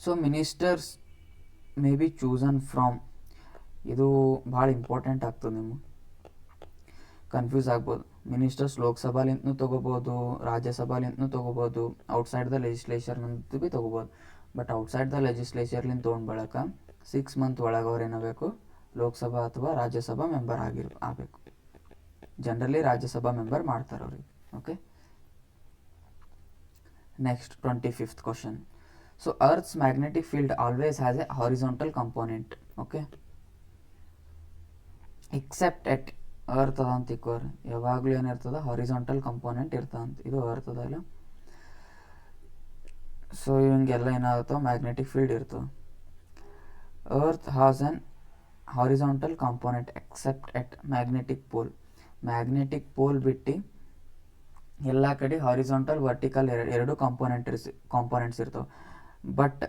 So ministers may be chosen from, ಇದು ಭಾಳ ಇಂಪಾರ್ಟೆಂಟ್ ಆಗ್ತದೆ, ನಿಮಗೆ ಕನ್ಫ್ಯೂಸ್ ಆಗ್ಬೋದು. ಮಿನಿಸ್ಟರ್ಸ್ ಲೋಕಸಭಾಲಿಂತನೂ ತೊಗೋಬೋದು, ರಾಜ್ಯಸಭಾಲಿಂತನೂ ತೊಗೋಬೋದು, ಔಟ್ಸೈಡ್ ದ ಲೆಜಿಸ್ಲೇಚರ್ನಂತೂ ಭೀ ತೊಗೋಬೋದು. ಬಟ್ ಔಟ್ಸೈಡ್ ದ ಲೆಜಿಸ್ಲೇಚರ್ಲಿಂದ ತೊಗೊಂಡು ಬಳಕ 6 ಮಂತ್ ಒಳಗೆ ಅವ್ರು ಏನಾಗಬೇಕು, ಲೋಕಸಭಾ ಅಥವಾ ರಾಜ್ಯಸಭಾ ಮೆಂಬರ್ ಆಗಬೇಕು. ಜನರಲಿ ರಾಜ್ಯಸಭಾ ಮೆಂಬರ್ ಮಾಡ್ತಾರೆ ಅವ್ರಿಗೆ. Okay, next 25th question. So earth's magnetic field always has a horizontal component. Okay, except at earth ಅದ ಅಂತ ತಿಕ್ಕೋರಿ, ಯಾವಾಗಲೂ ಏನಿರ್ತದ, ಹಾರಿಜಾಂಟಲ್ ಕಂಪೋನೆಂಟ್ ಇರ್ತದಂತ. ಇದು ಅರ್ತ್ ಅದಲ್ಲ. ಸೊ ಇವಂಗೆಲ್ಲ ಏನಾಗುತ್ತೋ ಮ್ಯಾಗ್ನೆಟಿಕ್ ಫೀಲ್ಡ್ ಇರ್ತದೆ. Earth has an horizontal component except at magnetic pole. Magnetic pole ಬಿಟ್ಟು ಎಲ್ಲ ಕಡೆ ಹಾರಿಜಾಂಟಲ್ ವರ್ಟಿಕಲ್ ಎರಡು ಕಾಂಪೋನೆಂಟ್ಸ್ ಇರ್ತವೆ. ಬಟ್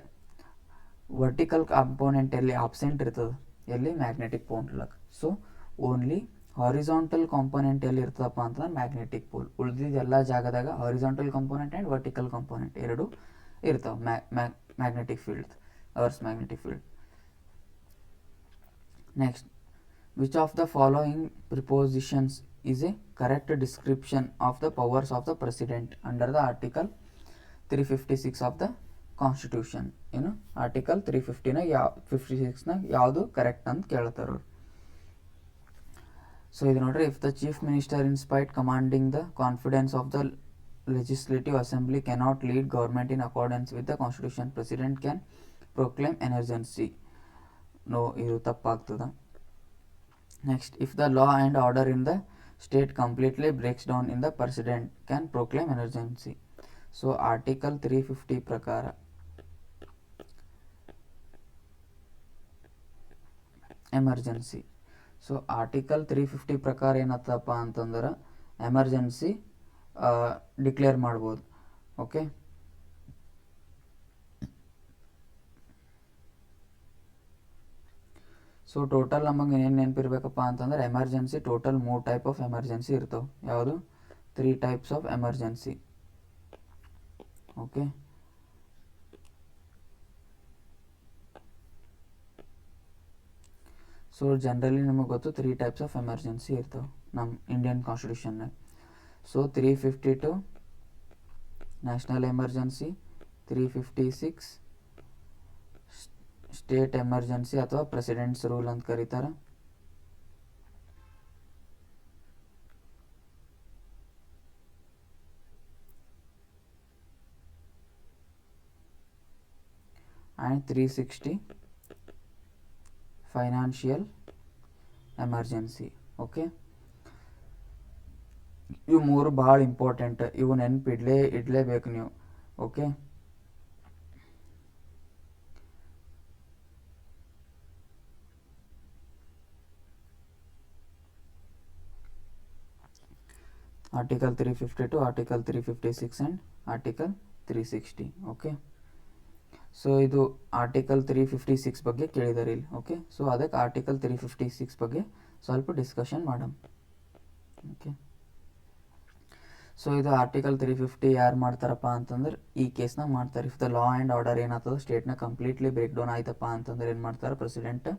ವರ್ಟಿಕಲ್ ಕಾಂಪೋನೆಂಟ್ ಎಲ್ಲಿ ಆಬ್ಸೆಂಟ್ ಇರ್ತದೆ, ಎಲ್ಲಿ, magnetic pole. So only horizontal component ಎಲ್ಲಿ ಇರ್ತದಪ್ಪ ಅಂತಂದ್ರೆ ಮ್ಯಾಗ್ನೆಟಿಕ್ ಪೋಲ್. ಉಳಿದಿದ್ದ ಎಲ್ಲ ಜಾಗದಾಗ horizontal component and vertical component ಎರಡು ಇರ್ತಾವೆ magnetic field, earth's magnetic field. Next, which of the following propositions is a correct description of the powers of the president under the article 356 of the constitution ಏನು article 350 56 ಯಾವುದು correct ಅಂತ ಕೇಳ್ತಾರೆ ಅವ್ರು. So ಇದು ನೋಡ್ರಿ, if the chief minister in spite commanding the confidence of the legislative assembly cannot lead government in accordance with the constitution, president can proclaim emergency. No, ಇದು ತಪ್ಪಾಗ್ತದ. Next, if the law and order in the state completely breaks down in the president can proclaim emergency. So article 350 ಪ್ರಕಾರ emergency. So article 350 ಪ್ರಕಾರ ಏನತ್ತಪ್ಪ ಅಂತಂದ್ರೆ emergency declare ಮಾಡ್ಬೋದು. Okay, so total ನಮಗೆ ಏನು ನೆನಪಿರ್ಬೇಕಪ್ಪ ಅಂತಂದ್ರೆ emergency total 3 type of emergency ಇರ್ತವೆ. ಯಾವುದು? 3 types of emergency. Okay, so generally ನಮಗೆ ಗೊತ್ತು 3 ಟೈಪ್ಸ್ ಆಫ್ ಎಮರ್ಜೆನ್ಸಿ ಇರ್ತವೆ ನಮ್ಮ ಇಂಡಿಯನ್ ಕಾನ್ಸ್ಟಿಟ್ಯೂಷನ್ನಾಗ. So 352 national emergency, 356 state emergency ಅಥವಾ ಪ್ರೆಸಿಡೆಂಟ್ಸ್ ರೂಲ್ ಅಂತ ಕರೀತಾರೆ, ಆ್ಯಂಡ್ 360 ಫೈನಾನ್ಷಿಯಲ್ ಎಮರ್ಜೆನ್ಸಿ. ಓಕೆ, ಇವು 3 ಭಾಳ ಇಂಪಾರ್ಟೆಂಟ್, ಇವು ಇಡಲೇಬೇಕು ನೀವು. Okay, article 352, article 356 and article 360. Okay, so ಇದು ಆರ್ಟಿಕಲ್ 356 ಬಗ್ಗೆ ಕೇಳಿದಾರೆ ಇಲ್ಲಿ. ಓಕೆ, ಸೊ ಅದಕ್ಕೆ ಆರ್ಟಿಕಲ್ 356 ಬಗ್ಗೆ ಸ್ವಲ್ಪ ಡಿಸ್ಕಷನ್ ಮಾಡೋಣ. ಓಕೆ, ಸೊ ಇದು ಆರ್ಟಿಕಲ್ 350 ಯಾರು ಮಾಡ್ತಾರಪ್ಪ ಅಂತಂದ್ರೆ ಈ ಕೇಸ್ನಾಗ ಮಾಡ್ತಾರೆ. If the law and order ಏನಾಗ್ತದೆ ಸ್ಟೇಟ್ನ ಕಂಪ್ಲೀಟ್ಲಿ ಬ್ರೇಕ್ ಡೌನ್ ಆಯ್ತಪ್ಪ ಅಂತಂದ್ರೆ ಏನು ಮಾಡ್ತಾರೆ, ಪ್ರೆಸಿಡೆಂಟ್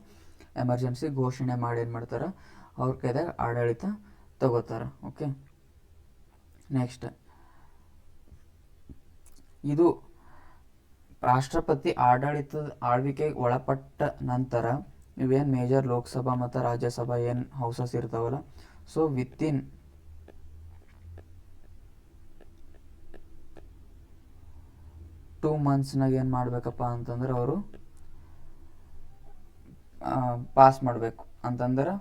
ಎಮರ್ಜೆನ್ಸಿ ಘೋಷಣೆ ಮಾಡಿ ಏನು ಮಾಡ್ತಾರೆ, ಅವ್ರ ಕೈದಾಗ ಆಡಳಿತ ತಗೋತಾರೆ. ಓಕೆ, ನೆಕ್ಸ್ಟ್ ಇದು ರಾಷ್ಟ್ರಪತಿ ಆಳ್ವಿಕೆಗೆ ಒಳಪಟ್ಟ ನಂತರ ಇವೇನು ಮೇಜರ್ ಲೋಕಸಭಾ ಮತ್ತು ರಾಜ್ಯಸಭಾ ಏನು ಹೌಸಸ್ ಇರ್ತಾವಲ್ಲ, ಸೊ ವಿತಿನ್ 2 ಮಂತ್ಸ್ನಾಗ ಏನು ಮಾಡಬೇಕಪ್ಪ ಅಂತಂದ್ರೆ ಅವರು ಪಾಸ್ ಮಾಡಬೇಕು. ಅಂತಂದ್ರೆ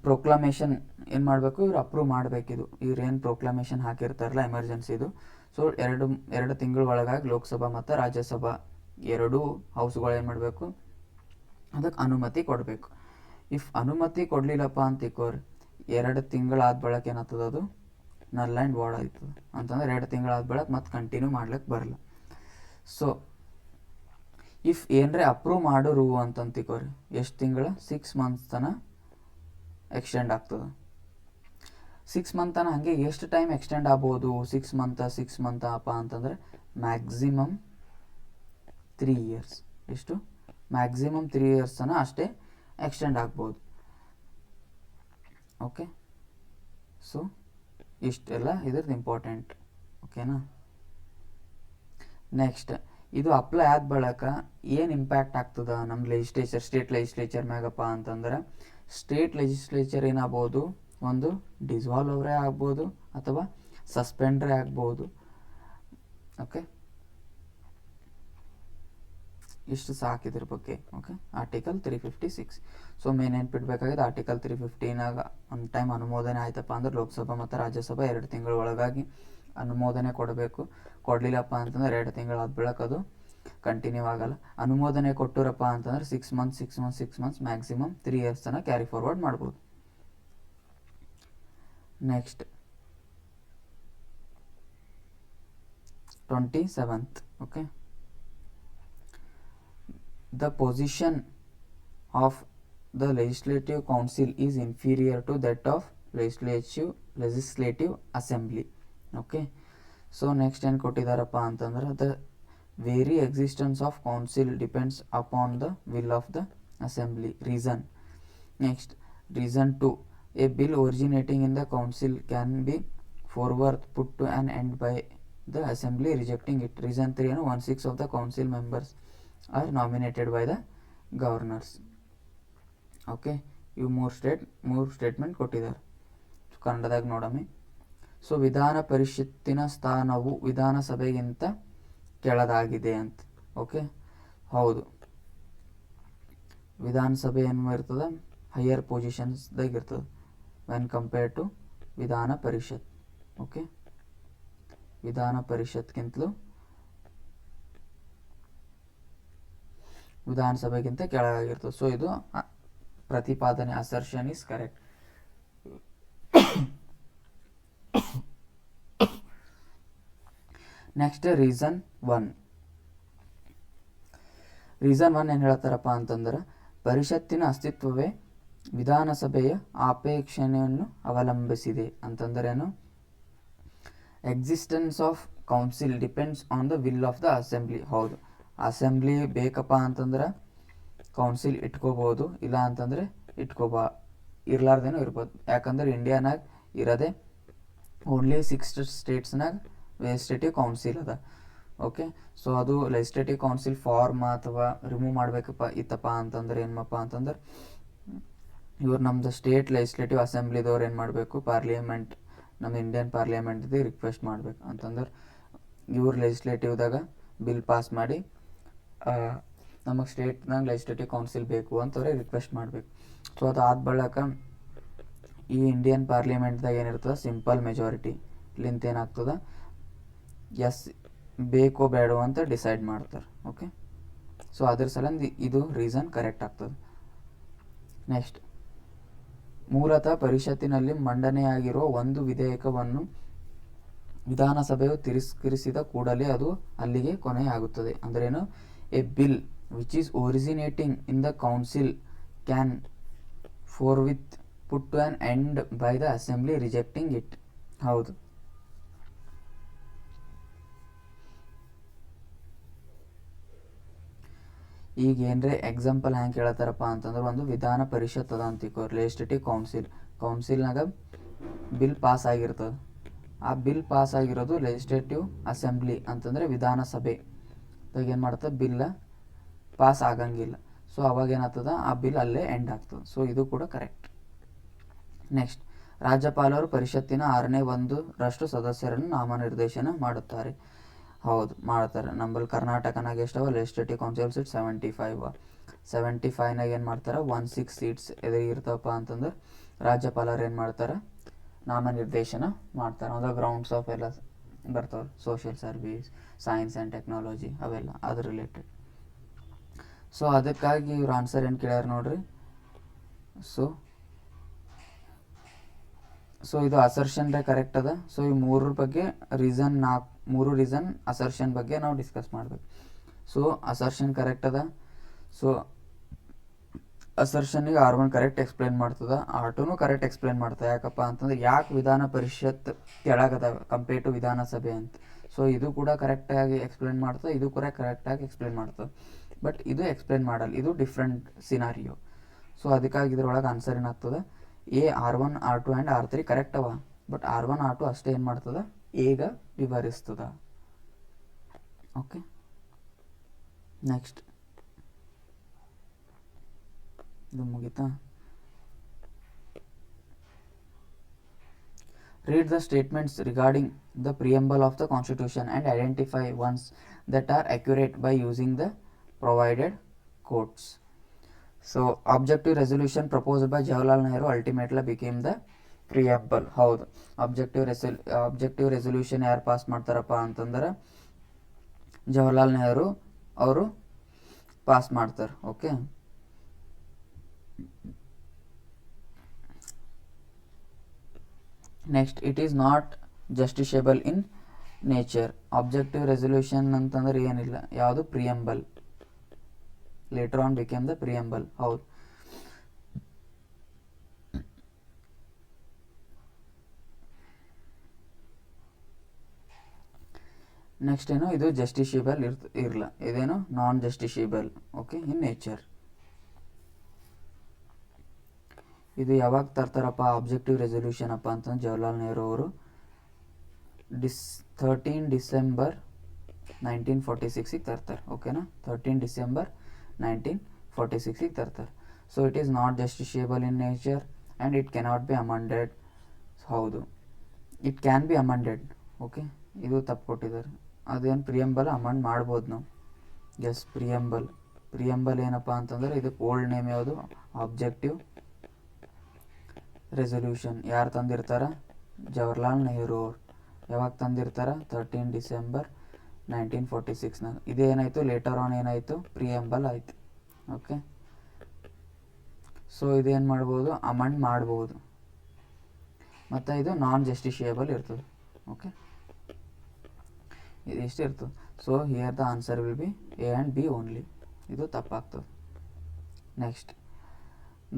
ಪ್ರೊಕ್ಲಮೇಷನ್ ಏನು ಮಾಡಬೇಕು, ಇವ್ರು ಅಪ್ರೂವ್ ಮಾಡಬೇಕಿದು. ಇವ್ರು ಏನು ಪ್ರೊಕ್ಲಮೇಷನ್ ಹಾಕಿರ್ತಾರಲ್ಲ ಎಮರ್ಜೆನ್ಸಿದು, ಸೊ ಎರಡು ತಿಂಗಳ ಒಳಗಾಗಿ ಲೋಕಸಭಾ ಮತ್ತು ರಾಜ್ಯಸಭಾ ಎರಡೂ ಹೌಸ್ಗಳು ಏನು ಮಾಡಬೇಕು, ಅದಕ್ಕೆ ಅನುಮತಿ ಕೊಡಬೇಕು. ಇಫ್ ಅನುಮತಿ ಕೊಡಲಿಲ್ಲಪ್ಪ ಅಂತ ತಿಕ್ಕೋರಿ, 2 ತಿಂಗಳಾದ ಬಳಕ ಏನಾಗ್ತದೆ, ಅದು ನಲ್ ಆ್ಯಂಡ್ ವಾಯ್ಡ್ ಆಯ್ತದೆ. ಅಂತಂದ್ರೆ 2 ತಿಂಗಳಾದ ಬಳಕ ಮತ್ತೆ ಕಂಟಿನ್ಯೂ ಮಾಡ್ಲಿಕ್ಕೆ ಬರಲ್ಲ. ಸೊ ಇಫ್ ಏನರೇ ಅಪ್ರೂವ್ ಮಾಡೋರು ಅಂತಂತ ತಿಕ್ಕೋರಿ, ಎಷ್ಟು ತಿಂಗಳ 6 ಮಂತ್ಸ್ ತನಕ ಎಕ್ಸ್ಟೆಂಡ್ ಆಗ್ತದೆ. 6 ಮಂತ್ ತನಕ ಹಾಗೆ ಎಷ್ಟು ಟೈಮ್ ಎಕ್ಸ್ಟೆಂಡ್ ಆಗ್ಬೋದು, 6 ಮಂತ್ ಅಪ್ಪ ಅಂತಂದರೆ ಮ್ಯಾಕ್ಸಿಮಮ್ 3 ಇಯರ್ಸ್. ಎಷ್ಟು? ಮ್ಯಾಕ್ಸಿಮಮ್ 3 ಇಯರ್ಸ್ ತನಕ ಅಷ್ಟೇ ಎಕ್ಸ್ಟೆಂಡ್ ಆಗ್ಬೋದು. ಓಕೆ, ಸೊ ಇಷ್ಟೆಲ್ಲ ಇದ್ರದ್ದು ಇಂಪಾರ್ಟೆಂಟ್. ಓಕೆನಾ? ನೆಕ್ಸ್ಟ್ ಇದು ಅಪ್ಲೈ ಆದ ಬಳಿಕ ಏನು ಇಂಪ್ಯಾಕ್ಟ್ ಆಗ್ತದೆ ನಮ್ಮ ಸ್ಟೇಟ್ ಲೆಜಿಸ್ಲೇಚರ್ ಮ್ಯಾಗಪ್ಪ ಅಂತಂದ್ರೆ, ಸ್ಟೇಟ್ ಲೆಜಿಸ್ಲೇಚರ್ ಏನಾಗ್ಬೋದು, ಒಂದು ಡಿಸಾಲ್ವ್ ಅವರೇ ಆಗ್ಬೋದು ಅಥವಾ ಸಸ್ಪೆಂಡ್ರೇ ಆಗ್ಬೋದು. ಓಕೆ, ಇಷ್ಟು ಸಾಕಿದ್ರ ಬಗ್ಗೆ. Okay, article 356. ಸೊ ಮೇನ್ ನೆನ್ಪಿಡ್ಬೇಕಾಗಿದೆ ಆರ್ಟಿಕಲ್ 350ನಾಗ ಒಂದು ಟೈಮ್ ಅನುಮೋದನೆ ಆಯ್ತಪ್ಪ ಅಂದ್ರೆ ಲೋಕಸಭಾ ಮತ್ತು ರಾಜ್ಯಸಭಾ 2 ತಿಂಗಳ ಒಳಗಾಗಿ ಅನುಮೋದನೆ ಕೊಡಬೇಕು. ಕೊಡಲಿಲ್ಲಪ್ಪ ಅಂತಂದ್ರೆ 2 ತಿಂಗಳಾದ ಬಳಿಕ ಅದು ಕಂಟಿನ್ಯೂ ಆಗಲ್ಲ. ಅನುಮೋದನೆ ಕೊಟ್ಟರಪ್ಪ ಅಂತಂದ್ರೆ 6 ಮಂತ್ಸ್ ಮ್ಯಾಕ್ಸಿಮಮ್ 3 ಇಯರ್ಸ್ ತನಕ ಕ್ಯಾರಿ ಫಾರ್ವರ್ಡ್ ಮಾಡ್ಬೋದು. Next 27th. Okay, the position of the legislative council is inferior to that of legislative assembly. Okay, so next ಏನು ಕೊಟ್ಟಿದ್ದಾರಪ್ಪ ಅಂತಂದ್ರೆ, the very existence of council depends upon the will of the assembly. Reason. Next, reason 2, a bill originating in the council can be forward put to an end by the assembly rejecting it. Reason 3 ಏನು 1/6 of the council members are nominated by the governors. Okay, ಇವು ಮೂರು statement ಕೊಟ್ಟಿದ್ದಾರೆ. ಕನ್ನಡದಾಗ ನೋಡಮ್ಮಿ. So ವಿಧಾನ ಪರಿಷತ್ತಿನ ಸ್ಥಾನವು ವಿಧಾನಸಭೆಗಿಂತ ಕೆಳದಾಗಿದೆ ಅಂತ. Okay, ಹೌದು, ವಿಧಾನಸಭೆ ಏನು ಇರ್ತದೆ, ಹೈಯರ್ ಪೊಸಿಷನ್ಸ್ದಾಗ ಇರ್ತದೆ ವೆನ್ ಕಂಪೇರ್ಡ್ ಟು ವಿಧಾನ ಪರಿಷತ್. ಓಕೆ, ವಿಧಾನ ಪರಿಷತ್ಗಿಂತಲೂ ವಿಧಾನಸಭೆಗಿಂತ ಕೆಳಗಾಗಿರ್ತದೆ. ಸೊ ಇದು ಪ್ರತಿಪಾದನೆ, assertion is correct. Next reason 1. Reason 1 ಏನು ಹೇಳ್ತಾರಪ್ಪ ಅಂತಂದ್ರೆ, ಪರಿಷತ್ತಿನ ಅಸ್ತಿತ್ವವೇ ವಿಧಾನಸಭೆಯ ಅಪೇಕ್ಷಣೆಯನ್ನು ಅವಲಂಬಿಸಿದೆ. ಅಂತಂದ್ರೇನು, existence of council depends on the will of the assembly. ಹೌದು, ಅಸೆಂಬ್ಲಿ ಬೇಕಪ್ಪ ಅಂತಂದ್ರೆ ಕೌನ್ಸಿಲ್ ಇಟ್ಕೋಬೋದು, ಇಲ್ಲ ಅಂತಂದರೆ ಇರ್ಲಾರ್ದೇನೂ ಇರ್ಬೋದು. ಯಾಕಂದ್ರೆ ಇಂಡಿಯಾನಾಗ ಇರೋದೇ ಓನ್ಲಿ 6 ಸ್ಟೇಟ್ಸ್ನಾಗ ಲೆಜಿಸ್ಲೇಟಿವ್ ಕೌನ್ಸಿಲ್ ಅದ. ಓಕೆ, ಸೊ ಅದು ಲೆಜಿಸ್ಲೇಟಿವ್ ಕೌನ್ಸಿಲ್ ಫಾರ್ಮ್ ಅಥವಾ ರಿಮೂವ್ ಇತ್ತಪ್ಪ ಅಂತಂದ್ರೆ ಏನಪ್ಪ ಅಂತಂದ್ರೆ, ಇವ್ರು ನಮ್ಮದು ಸ್ಟೇಟ್ ಲೆಜಿಸ್ಲೇಟಿವ್ ಅಸೆಂಬ್ಲಿದವ್ರು ಏನು ಮಾಡಬೇಕು, ಪಾರ್ಲಿಮೆಂಟ್, ನಮ್ಮ ಇಂಡಿಯನ್ ಪಾರ್ಲಿಮೆಂಟ್ದು ರಿಕ್ವೆಸ್ಟ್ ಮಾಡ್ಬೇಕು. ಅಂತಂದ್ರೆ ಇವ್ರು ಲೆಜಿಸ್ಲೇಟಿವ್ದಾಗ ಬಿಲ್ ಪಾಸ್ ಮಾಡಿ ನಮಗೆ ಸ್ಟೇಟ್ನಾಗ ಲೆಜಿಸ್ಲೇಟಿವ್ ಕೌನ್ಸಿಲ್ ಬೇಕು ಅಂತವ್ರೆ ರಿಕ್ವೆಸ್ಟ್ ಮಾಡಬೇಕು. ಸೊ ಅದು ಆದ ಬಳಿಕ ಈ ಇಂಡಿಯನ್ ಪಾರ್ಲಿಮೆಂಟ್ದಾಗ ಏನಿರ್ತದೆ, ಸಿಂಪಲ್ ಮೆಜಾರಿಟಿ ಲಿಂತ ಏನಾಗ್ತದೆ, ಎಸ್ ಬೇಕೋ ಬೇಡೋ ಅಂತ ಡಿಸೈಡ್ ಮಾಡ್ತಾರೆ. ಓಕೆ, ಸೊ ಅದ್ರ ಸಲಂದ ಇದು ರೀಸನ್ ಕರೆಕ್ಟ್ ಆಗ್ತದೆ. ನೆಕ್ಸ್ಟ್, ಮೂಲತಃ ಪರಿಷತ್ತಿನಲ್ಲಿ ಮಂಡನೆಯಾಗಿರುವ ಒಂದು ವಿಧೇಯಕವನ್ನು ವಿಧಾನಸಭೆಯು ತಿರಸ್ಕರಿಸಿದ ಕೂಡಲೇ ಅದು ಅಲ್ಲಿಗೆ ಕೊನೆಯಾಗುತ್ತದೆ. ಅಂದ್ರೇನು, a bill which is originating in the council can forthwith put to an end by the assembly rejecting it. ಹೌದು, ಈಗ ಏನ್ರೆ ಎಕ್ಸಾಂಪಲ್ ಹೆಂಗೆ ಕೇಳತ್ತಾರಪ್ಪ ಅಂತಂದ್ರೆ, ಒಂದು ವಿಧಾನ ಪರಿಷತ್ ಅದ ಅಂತಿಕೋ, ಲೆಜಿಸ್ಲೇಟಿವ್ ಕೌನ್ಸಿಲ್ನಾಗ ಬಿಲ್ ಪಾಸ್ ಆಗಿರ್ತದೆ. ಆ ಬಿಲ್ ಪಾಸ್ ಆಗಿರೋದು ಲೆಜಿಸ್ಲೇಟಿವ್ ಅಸೆಂಬ್ಲಿ ಅಂತಂದರೆ ವಿಧಾನಸಭೆದಾಗ ಏನು ಮಾಡ್ತದೆ, ಬಿಲ್ ಪಾಸ್ ಆಗಂಗಿಲ್ಲ. ಸೊ ಅವಾಗ ಏನಾಗ್ತದೆ, ಆ ಬಿಲ್ ಅಲ್ಲೇ ಎಂಡ್ ಆಗ್ತದೆ. ಸೊ ಇದು ಕೂಡ ಕರೆಕ್ಟ್. ನೆಕ್ಸ್ಟ್, ರಾಜ್ಯಪಾಲರು ಪರಿಷತ್ತಿನ 1/6 ಸದಸ್ಯರನ್ನು ನಾಮನಿರ್ದೇಶನ ಮಾಡುತ್ತಾರೆ. ಹೌದು, ಮಾಡ್ತಾರೆ. ನಮ್ಮಲ್ಲಿ ಕರ್ನಾಟಕನಾಗ ಎಷ್ಟವ ಲೆಜಿಸ್ಲೇಟಿವ್ ಕೌನ್ಸಿಲ್ ಸೀಟ್ 75. 75ನಾಗ ಏನು ಮಾಡ್ತಾರೆ, 1/6 ಸೀಟ್ಸ್ ಇರ್ತವಪ್ಪ ಅಂತಂದ್ರೆ ರಾಜ್ಯಪಾಲರು ಏನು ಮಾಡ್ತಾರೆ, ನಾಮನಿರ್ದೇಶನ ಮಾಡ್ತಾರೆ. ಅಂದ್ರೆ ಗ್ರೌಂಡ್ಸ್ ಆಫ್ ಎಲ್ಲ ಬರ್ತಾವೆ, social service, science and technology ಅವೆಲ್ಲ ಅದು ರಿಲೇಟೆಡ್. ಸೊ ಅದಕ್ಕಾಗಿ ಇವ್ರು ಆನ್ಸರ್ ಏನು ಕೇಳ್ಯಾರ ನೋಡ್ರಿ. ಸೊ ಇದು ಅಸರ್ಷನ್ದೇ ಕರೆಕ್ಟ್ ಅದ. ಸೊ ಈ ಮೂರರ ಬಗ್ಗೆ ಮೂರು ರೀಸನ್ ಅಸರ್ಷನ್ ಬಗ್ಗೆ ನಾವು ಡಿಸ್ಕಸ್ ಮಾಡಬೇಕು. ಸೊ ಅಸರ್ಷನ್ ಕರೆಕ್ಟ್ ಅದ. ಸೊ ಅಸರ್ಷನ್ನಿಗೆ R1 ಕರೆಕ್ಟ್ ಎಕ್ಸ್ಪ್ಲೇನ್ ಮಾಡ್ತದೆ, R2 ಕರೆಕ್ಟ್ ಎಕ್ಸ್ಪ್ಲೇನ್ ಮಾಡ್ತದೆ. ಯಾಕಪ್ಪ ಅಂತಂದ್ರೆ ಯಾಕೆ ವಿಧಾನ ಪರಿಷತ್ ಕೆಳಗದ ಕಂಪೇರ್ ಟು ವಿಧಾನಸಭೆ ಅಂತ. ಸೊ ಇದು ಕೂಡ ಕರೆಕ್ಟಾಗಿ ಎಕ್ಸ್ಪ್ಲೇನ್ ಮಾಡ್ತದೆ, ಇದು ಕೂಡ ಕರೆಕ್ಟಾಗಿ ಎಕ್ಸ್ಪ್ಲೇನ್ ಮಾಡ್ತದೆ. ಬಟ್ ಇದು ಎಕ್ಸ್ಪ್ಲೇನ್ ಮಾಡಲ್ಲ, ಇದು ಡಿಫ್ರೆಂಟ್ ಸಿನಾರಿಯೋ. ಸೊ ಅದಕ್ಕಾಗಿ ಇದ್ರೊಳಗೆ ಆನ್ಸರ್ ಏನಾಗ್ತದೆ, R1 R2 and R3 correct ಅವ. ಬಟ್ R1 R2 ಅಷ್ಟೇ ಏನು ಮಾಡ್ತದೆ, ಈಗ ವಿವರಿಸ್ತದ. ಓಕೆ, ನೆಕ್ಸ್ಟ್ ಇದು ಮುಗಿತಾ. Read the statements regarding the preamble of the constitution and identify ones that are accurate by using the provided codes. So objective resolution proposed by Jawaharlal Nehru ultimately became the preamble. ಹೌದು, objective resolution ಯಾರು pass ಮಾಡ್ತಾರಪ್ಪ ಅಂತಂದ್ರೆ ಜವಾಹರ್ಲಾಲ್ ನೆಹರು ಅವರು pass ಮಾಡ್ತಾರೆ. Okay, next, it is not justiciable in nature. Objective resolution ಅಂತಂದ್ರೆ ಏನಿಲ್ಲ, ಯಾವುದು preamble. Later on became the preamble. ಹೌದು, ನೆಕ್ಸ್ಟ್ ಏನು, ಇದು ಜಸ್ಟಿಷಿಯಬಲ್ ಇರಲ್ಲ, ಇದೇನು ನಾನ್ ಜಸ್ಟಿಷಿಯಬಲ್. Okay, in nature. ಇದು ಯಾವಾಗ ತರ್ತಾರಪ್ಪ ಆಬ್ಜೆಕ್ಟಿವ್ ರೆಸೊಲ್ಯೂಷನ್ ಅಪ್ಪ ಅಂತಂದ್ರೆ ಜವಾಹರ್ಲಾಲ್ ನೆಹರು ಅವರು 13 ಡಿಸೆಂಬರ್ 1946 ತರ್ತಾರೆ. ಓಕೆನಾ, 13 ಡಿಸೆಂಬರ್ 1946 ತರ್ತಾರೆ. So it is not justiciable in nature and it cannot be amended. ಹೌದು, it can be amended. Okay, ಇದು ತಪ್ಪು ಕೊಟ್ಟಿದ್ದಾರೆ. ಅದೇನು ಪ್ರಿಯಂಬಲ್ ಅಮೆಂಡ್ ಮಾಡ್ಬೋದು ನಾವು. ಎಸ್, ಪ್ರಿಯಂಬಲ್ ಏನಪ್ಪ ಅಂತಂದರೆ ಇದಕ್ಕೆ ಓಲ್ಡ್ ನೇಮ್ ಯಾವುದು? Objective resolution. ಯಾರು ತಂದಿರ್ತಾರ? ಜವಾಹರ್ಲಾಲ್ ನೆಹರು ಅವ್ರು. ಯಾವಾಗ ತಂದಿರ್ತಾರ? 13 ಡಿಸೆಂಬರ್ 1946ನಾಗ. ಇದೇನಾಯಿತು, ಲೇಟರ್ ಆನ್ ಏನಾಯಿತು? ಪ್ರಿಯಂಬಲ್ ಆಯಿತು. ಓಕೆ, ಸೊ ಇದೇನು ಮಾಡ್ಬೋದು? ಅಮೆಂಡ್ ಮಾಡ್ಬೋದು. ಮತ್ತು ಇದು ನಾನ್ ಜಸ್ಟಿಷಿಯಬಲ್ ಇರ್ತದೆ. ಓಕೆ, ಇದಿಷ್ಟು ಇರ್ತದೆ. So here the answer will be A and B only. ಇದು ತಪ್ಪಾಗ್ತದೆ. Next,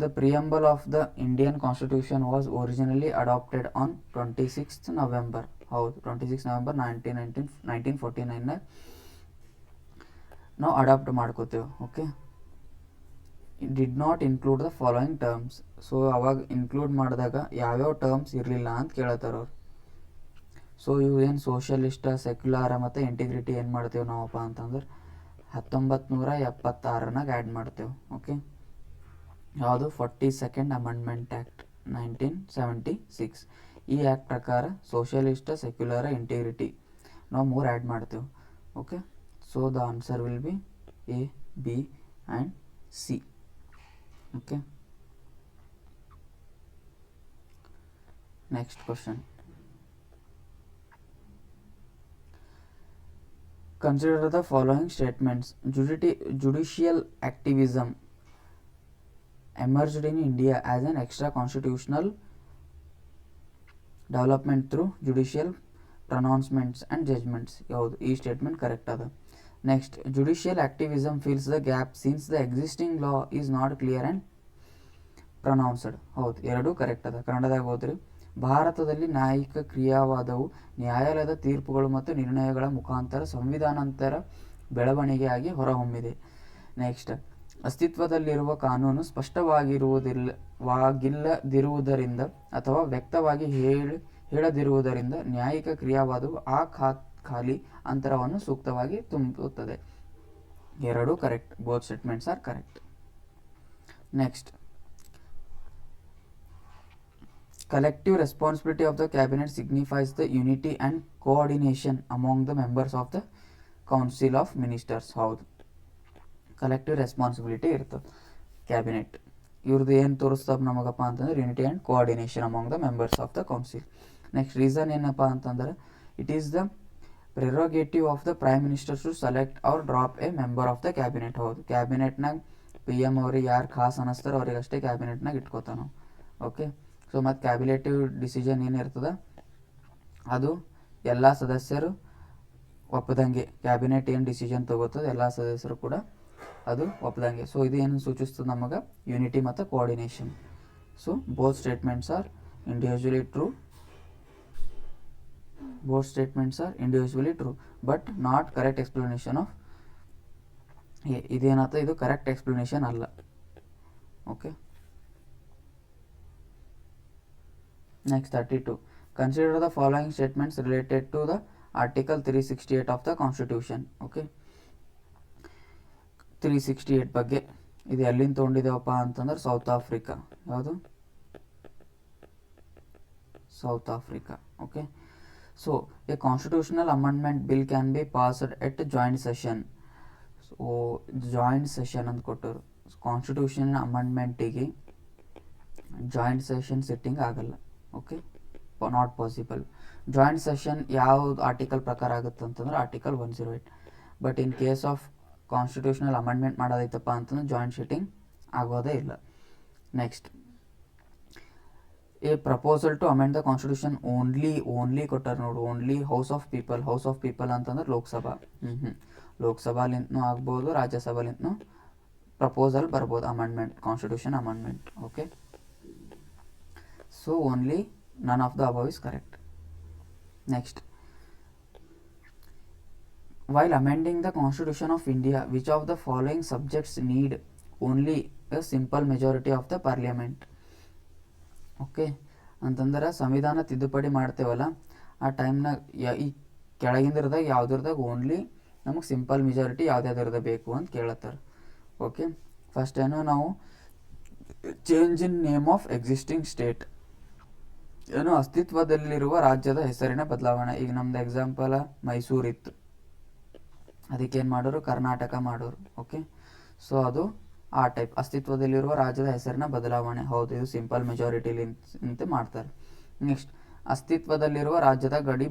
the preamble of the Indian constitution was originally adopted on 26 November. ಹೌದು, 26 ನವೆಂಬರ್ 1949 ನಾವು ಅಡಾಪ್ಟ್ ಮಾಡ್ಕೋತೇವೆ. Okay, it did not include the following terms. So ಅವಾಗ include ಮಾಡಿದಾಗ ಯಾವ್ಯಾವ terms ಇರಲಿಲ್ಲ ಅಂತ ಕೇಳತ್ತಾರ ಅವ್ರು. ಸೊ ಇವು ಏನು ಸೋಷಲಿಸ್ಟ, ಸೆಕ್ಯುಲಾರ ಮತ್ತು ಇಂಟಿಗ್ರಿಟಿ ಏನು ಮಾಡ್ತೇವೆ ನಾವಪ್ಪ ಅಂತಂದ್ರೆ 1976 ಆ್ಯಡ್ ಮಾಡ್ತೇವೆ. ಓಕೆ, ಯಾವುದು? 42nd amendment act 1976. ಈ ಆ್ಯಕ್ಟ್ ಪ್ರಕಾರ ಸೋಷಲಿಸ್ಟ, ಸೆಕ್ಯುಲರ, ಇಂಟಿಗ್ರಿಟಿ ನಾವು 3 ಆ್ಯಡ್ ಮಾಡ್ತೇವೆ. Okay, so the answer will be A, B and C. Okay, next question. Consider the following statements. Judicial activism emerged in India as an extra constitutional development through judicial pronouncements and judgments. ಯಾವುದು ಈ statement correct ಅದ? Next, judicial activism fills the gap since the existing law is not clear and pronounced. ಹೌದು, ಎರಡೂ correct ಅದ. ಕನ್ನಡದಾಗ ಹೋದ್ರಿ, ಭಾರತದಲ್ಲಿ ನ್ಯಾಯಿಕ ಕ್ರಿಯಾವಾದವು ನ್ಯಾಯಾಲಯದ ತೀರ್ಪುಗಳು ಮತ್ತು ನಿರ್ಣಯಗಳ ಮುಖಾಂತರ ಸಂವಿಧಾನಾಂತರ ಬೆಳವಣಿಗೆಯಾಗಿ ಹೊರಹೊಮ್ಮಿದೆ. ನೆಕ್ಸ್ಟ್, ಅಸ್ತಿತ್ವದಲ್ಲಿರುವ ಕಾನೂನು ಸ್ಪಷ್ಟವಾಗಿಲ್ಲದಿರುವುದರಿಂದ ಅಥವಾ ವ್ಯಕ್ತವಾಗಿ ಹೇಳದಿರುವುದರಿಂದ ನ್ಯಾಯಿಕ ಕ್ರಿಯಾವಾದವು ಆ ಖಾಲಿ ಅಂತರವನ್ನು ಸೂಕ್ತವಾಗಿ ತುಂಬುತ್ತದೆ. ಎರಡೂ correct. Both statements are correct. Next, collective responsibility of the cabinet signifies the unity and coordination among the members of the council of ministers. ಹೌದು, ಕಲೆಕ್ಟಿವ್ ರೆಸ್ಪಾನ್ಸಿಬಿಲಿಟಿ ಇರ್ತದೆ ಕ್ಯಾಬಿನೆಟ್. ಇವ್ರದ್ದು ಏನು ತೋರಿಸ್ತದೆ ನಮಗಪ್ಪ ಅಂತಂದ್ರೆ unity and coordination among the members of the council. Next, reason ಏನಪ್ಪ ಅಂತಂದ್ರೆ it is the prerogative of the prime minister to select or drop a member of the cabinet. ಹೌದು, ಕ್ಯಾಬಿನೆಟ್ನಾಗ PM ಅವ್ರಿಗೆ ಯಾರು ಖಾಸ್ ಅನ್ನಿಸ್ತಾರೋ ಅವ್ರಿಗಷ್ಟೇ ಕ್ಯಾಬಿನೆಟ್ನಾಗ ಇಟ್ಕೋತಾನೆ ನಾವು. ಓಕೆ, ಸೊ ಮತ್ತು ಕ್ಯಾಬಿನೆಟಿವ್ decision ಏನಿರ್ತದೆ ಅದು ಎಲ್ಲ ಸದಸ್ಯರು ಒಪ್ಪದಂಗೆ, ಕ್ಯಾಬಿನೆಟ್ ಏನು ಡಿಸಿಷನ್ ತೊಗೋತದೆ ಎಲ್ಲ ಸದಸ್ಯರು ಕೂಡ ಅದು ಒಪ್ಪದಂಗೆ. ಸೊ ಇದು ಏನು ಸೂಚಿಸ್ತದೆ ನಮಗೆ? ಯೂನಿಟಿ ಮತ್ತು coordination. So both statements are individually true. Both statements are individually true but not correct explanation of ಇದೇನಾಯ್ತು, ಇದು ಕರೆಕ್ಟ್ ಎಕ್ಸ್ಪ್ಲನೇಷನ್ ಅಲ್ಲ. Okay, next 32. Consider the following statements related to the article 368 of the constitution. Okay, 368 ಬಗ್ಗೆ ಇದು ಎಲ್ಲಿಂದ ತೊಗೊಂಡಿದ್ದೇವಪ್ಪ ಅಂತಂದ್ರೆ South Africa. ಯಾವುದು? South Africa. Okay, so a constitutional amendment bill can be passed at joint session. So joint session ಅಂತ ಕೊಟ್ಟರು. Constitution ಅಮೆಂಡ್ಮೆಂಟಿಗೆ joint session sitting ಆಗಲ್ಲ. Okay, not possible. Joint session ಯಾವ ಆರ್ಟಿಕಲ್ ಪ್ರಕಾರ ಆಗುತ್ತೆ ಅಂತಂದ್ರೆ article 108. But in case of constitutional amendment ಮಾಡೋದೈತಪ್ಪ ಅಂತಂದ್ರೆ ಜಾಯಿಂಟ್ ಸಿಟ್ಟಿಂಗ್ ಆಗೋದೇ ಇಲ್ಲ. Next, a proposal to amend the constitution only ಕೊಟ್ಟಾರೆ ನೋಡು. ಓನ್ಲಿ ಹೌಸ್ ಆಫ್ ಪೀಪಲ್ ಅಂತಂದ್ರೆ ಲೋಕಸಭಾ. ಲೋಕಸಭಾಲಿಂತನೂ ಆಗ್ಬೋದು, ರಾಜ್ಯಸಭಾಲಿಂತನೂ ಪ್ರಪೋಸಲ್ ಬರ್ಬೋದು amendment, constitution amendment. Okay, so only none of the above is correct. Next, while amending the constitution of India, which of the following subjects need only a simple majority of the parliament? Okay, ಅಂತಂದ್ರೆ ಸಂವಿಧಾನ ತಿದ್ದುಪಡಿ ಮಾಡ್ತೇವಲ್ಲ ಆ ಟೈಮ್ನಾಗ ಕೆಳಗಿಂದ್ರದಾಗ ಯಾವ್ದ್ರದಾಗ only ನಮಗೆ simple majority ಯಾವ್ದಾದ್ರದ ಬೇಕು ಅಂತ ಕೇಳತ್ತಾರೆ. Okay, first ಏನೋ ನಾವು change in name of existing state, ಏನು ಅಸ್ತಿತ್ವದಲ್ಲಿರುವ ರಾಜ್ಯದ ಹೆಸರಿನ ಬದಲಾವಣೆ. ಈಗ ನಮ್ದು ಎಕ್ಸಾಂಪಲ್ ಮೈಸೂರು ಇತ್ತು, ಅದಕ್ಕೇನು ಮಾಡೋರು ಕರ್ನಾಟಕ ಮಾಡೋರು. ಓಕೆ, ಸೊ ಅದು ಆ ಟೈಪ್ ಅಸ್ತಿತ್ವದಲ್ಲಿರುವ ರಾಜ್ಯದ ಹೆಸರಿನ ಬದಲಾವಣೆ. ಹೌದು, ಇದು ಸಿಂಪಲ್ ಮೆಜಾರಿಟಿಲಿ ಅಂತ ಮಾಡ್ತಾರೆ. ನೆಕ್ಸ್ಟ್, ಅಸ್ತಿತ್ವದಲ್ಲಿರುವ ರಾಜ್ಯದ ಗಡಿ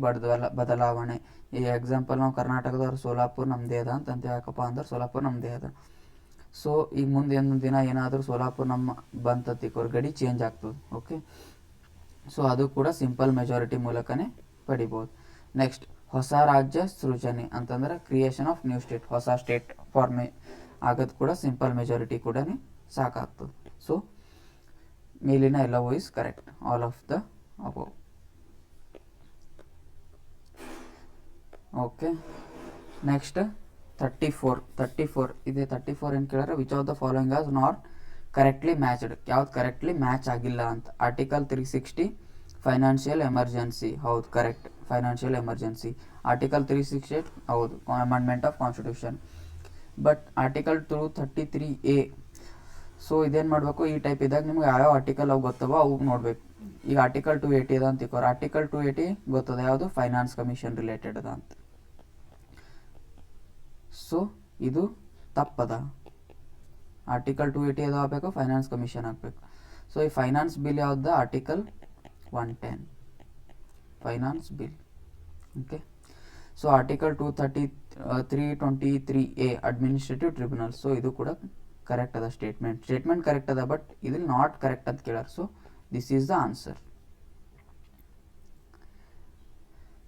ಬದಲಾವಣೆ. ಈ ಎಕ್ಸಾಂಪಲ್ ನಾವು ಕರ್ನಾಟಕದವ್ರು ಸೋಲಾಪುರ್ ನಮ್ಮದೇ ಅದ ಅಂತ ಯಾಕಪ್ಪ ಅಂದ್ರೆ ಸೋಲಾಪುರ್ ನಮ್ಮದೇ ಅದ. ಸೊ ಈಗ ಮುಂದೆ ಒಂದು ದಿನ ಏನಾದರೂ ಸೋಲಾಪುರ್ ನಮ್ಮ ಬಂತತಿಕೋರ್ ಗಡಿ ಚೇಂಜ್ ಆಗ್ತದೆ. ಓಕೆ, ಸೊ ಅದು ಕೂಡ ಸಿಂಪಲ್ ಮೆಜಾರಿಟಿ ಮೂಲಕನೇ ಪಡಿಬೋದು. ನೆಕ್ಸ್ಟ್, ಹೊಸ ರಾಜ್ಯ ಸೃಜನೆ ಅಂತಂದ್ರೆ ಕ್ರಿಯೇಷನ್ ಆಫ್ ನ್ಯೂ ಸ್ಟೇಟ್, ಹೊಸ ಸ್ಟೇಟ್ ಫಾರ್ಮೇ ಆಗೋದು ಕೂಡ ಸಿಂಪಲ್ ಮೆಜಾರಿಟಿ ಕೂಡ ಸಾಕಾಗ್ತದೆ. ಸೊ ಮೇಲಿನ ಎಲ್ಲವೂ is correct, all of the above. Okay, next 34 ಇದೆ. 34 ಏನು ಕೇಳಿದ್ರೆ which of the following as not correctly matched, ಯಾವ್ದು ಕರೆಕ್ಟ್ಲಿ ಮ್ಯಾಚ್ ಆಗಿಲ್ಲ ಅಂತ. ಆರ್ಟಿಕಲ್ 360 ಫೈನಾನ್ಷಿಯಲ್ ಎಮರ್ಜೆನ್ಸಿ, ಹೌದು ಕರೆಕ್ಟ್, ಫೈನಾನ್ಷಿಯಲ್ ಎಮರ್ಜೆನ್ಸಿ. ಆರ್ಟಿಕಲ್ 368 ಹೌದು amendment of constitution. But article 233A, so ಇದೇನು ಮಾಡಬೇಕು, ಈ ಟೈಪ್ ಇದ್ದಾಗ ನಿಮ್ಗೆ ಯಾವ್ಯಾವ ಆರ್ಟಿಕಲ್ ಅವು ಗೊತ್ತವೋ ಅವು ನೋಡಬೇಕು. ಈಗ ಆರ್ಟಿಕಲ್ 280 ಅದ ಅಂತ ತಿಳ್ಕೋರು, ಆರ್ಟಿಕಲ್ 280 ಗೊತ್ತದ ಯಾವುದು, ಫೈನಾನ್ಸ್ ಕಮಿಷನ್ ರಿಲೇಟೆಡ್ ಅದ ಅಂತ. ಸೊ ಇದು ತಪ್ಪದ, ಆರ್ಟಿಕಲ್ 280 ಅದು ಆಗಬೇಕು, ಫೈನಾನ್ಸ್ ಕಮಿಷನ್ ಆಗಬೇಕು. ಸೊ ಈ ಫೈನಾನ್ಸ್ ಬಿಲ್ ಯಾವ್ದು, article 110 finance bill. Okay, so article 323A administrative tribunal. So ಇದು ಕೂಡ ಕರೆಕ್ಟ್ ಅದ, ಸ್ಟೇಟ್ಮೆಂಟ್ ಕರೆಕ್ಟ್ ಅದ, ಬಟ್ ಇದು ನಾಟ್ ಕರೆಕ್ಟ್ ಅಂತ ಕೇಳಾರ. So this is the answer.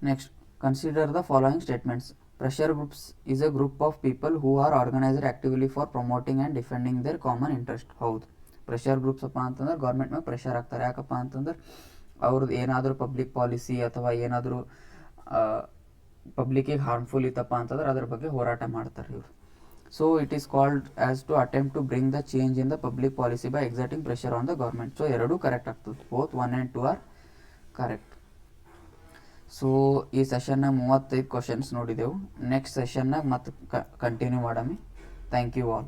Next, consider the following statements. Pressure groups is a group of people who are organized actively for promoting and defending their common interest. ಹೌದು, pressure groups ಅಪ್ಪ ಅಂತಂದ್ರೆ government ಮೇಲೆ pressure ಆಗ್ತಾರೆ. ಯಾಕಪ್ಪ ಅಂತಂದ್ರೆ ಅವ್ರದ್ದು ಏನಾದರೂ public policy ಅಥವಾ ಏನಾದರೂ ಪಬ್ಲಿಕ್ಕಿಗೆ ಹಾರ್ಮ್ಫುಲ್ ಇತ್ತಪ್ಪ ಅಂತಂದ್ರೆ ಅದ್ರ ಬಗ್ಗೆ ಹೋರಾಟ ಮಾಡ್ತಾರೆ ಇವರು. So it is called as to attempt to bring the change in the public policy by exerting pressure on the government. So ಎರಡೂ ಕರೆಕ್ಟ್ ಆಗ್ತದೆ, both 1 and 2 are correct. So ಈ ಸೆಷನ್ನಾಗ 35 ಕ್ವಶನ್ಸ್ ನೋಡಿದೆವು. ನೆಕ್ಸ್ಟ್ ಸೆಷನ್ನಾಗ ಮತ್ತೆ ಕಂಟಿನ್ಯೂ ಮಾಡಮಿ. Thank you all.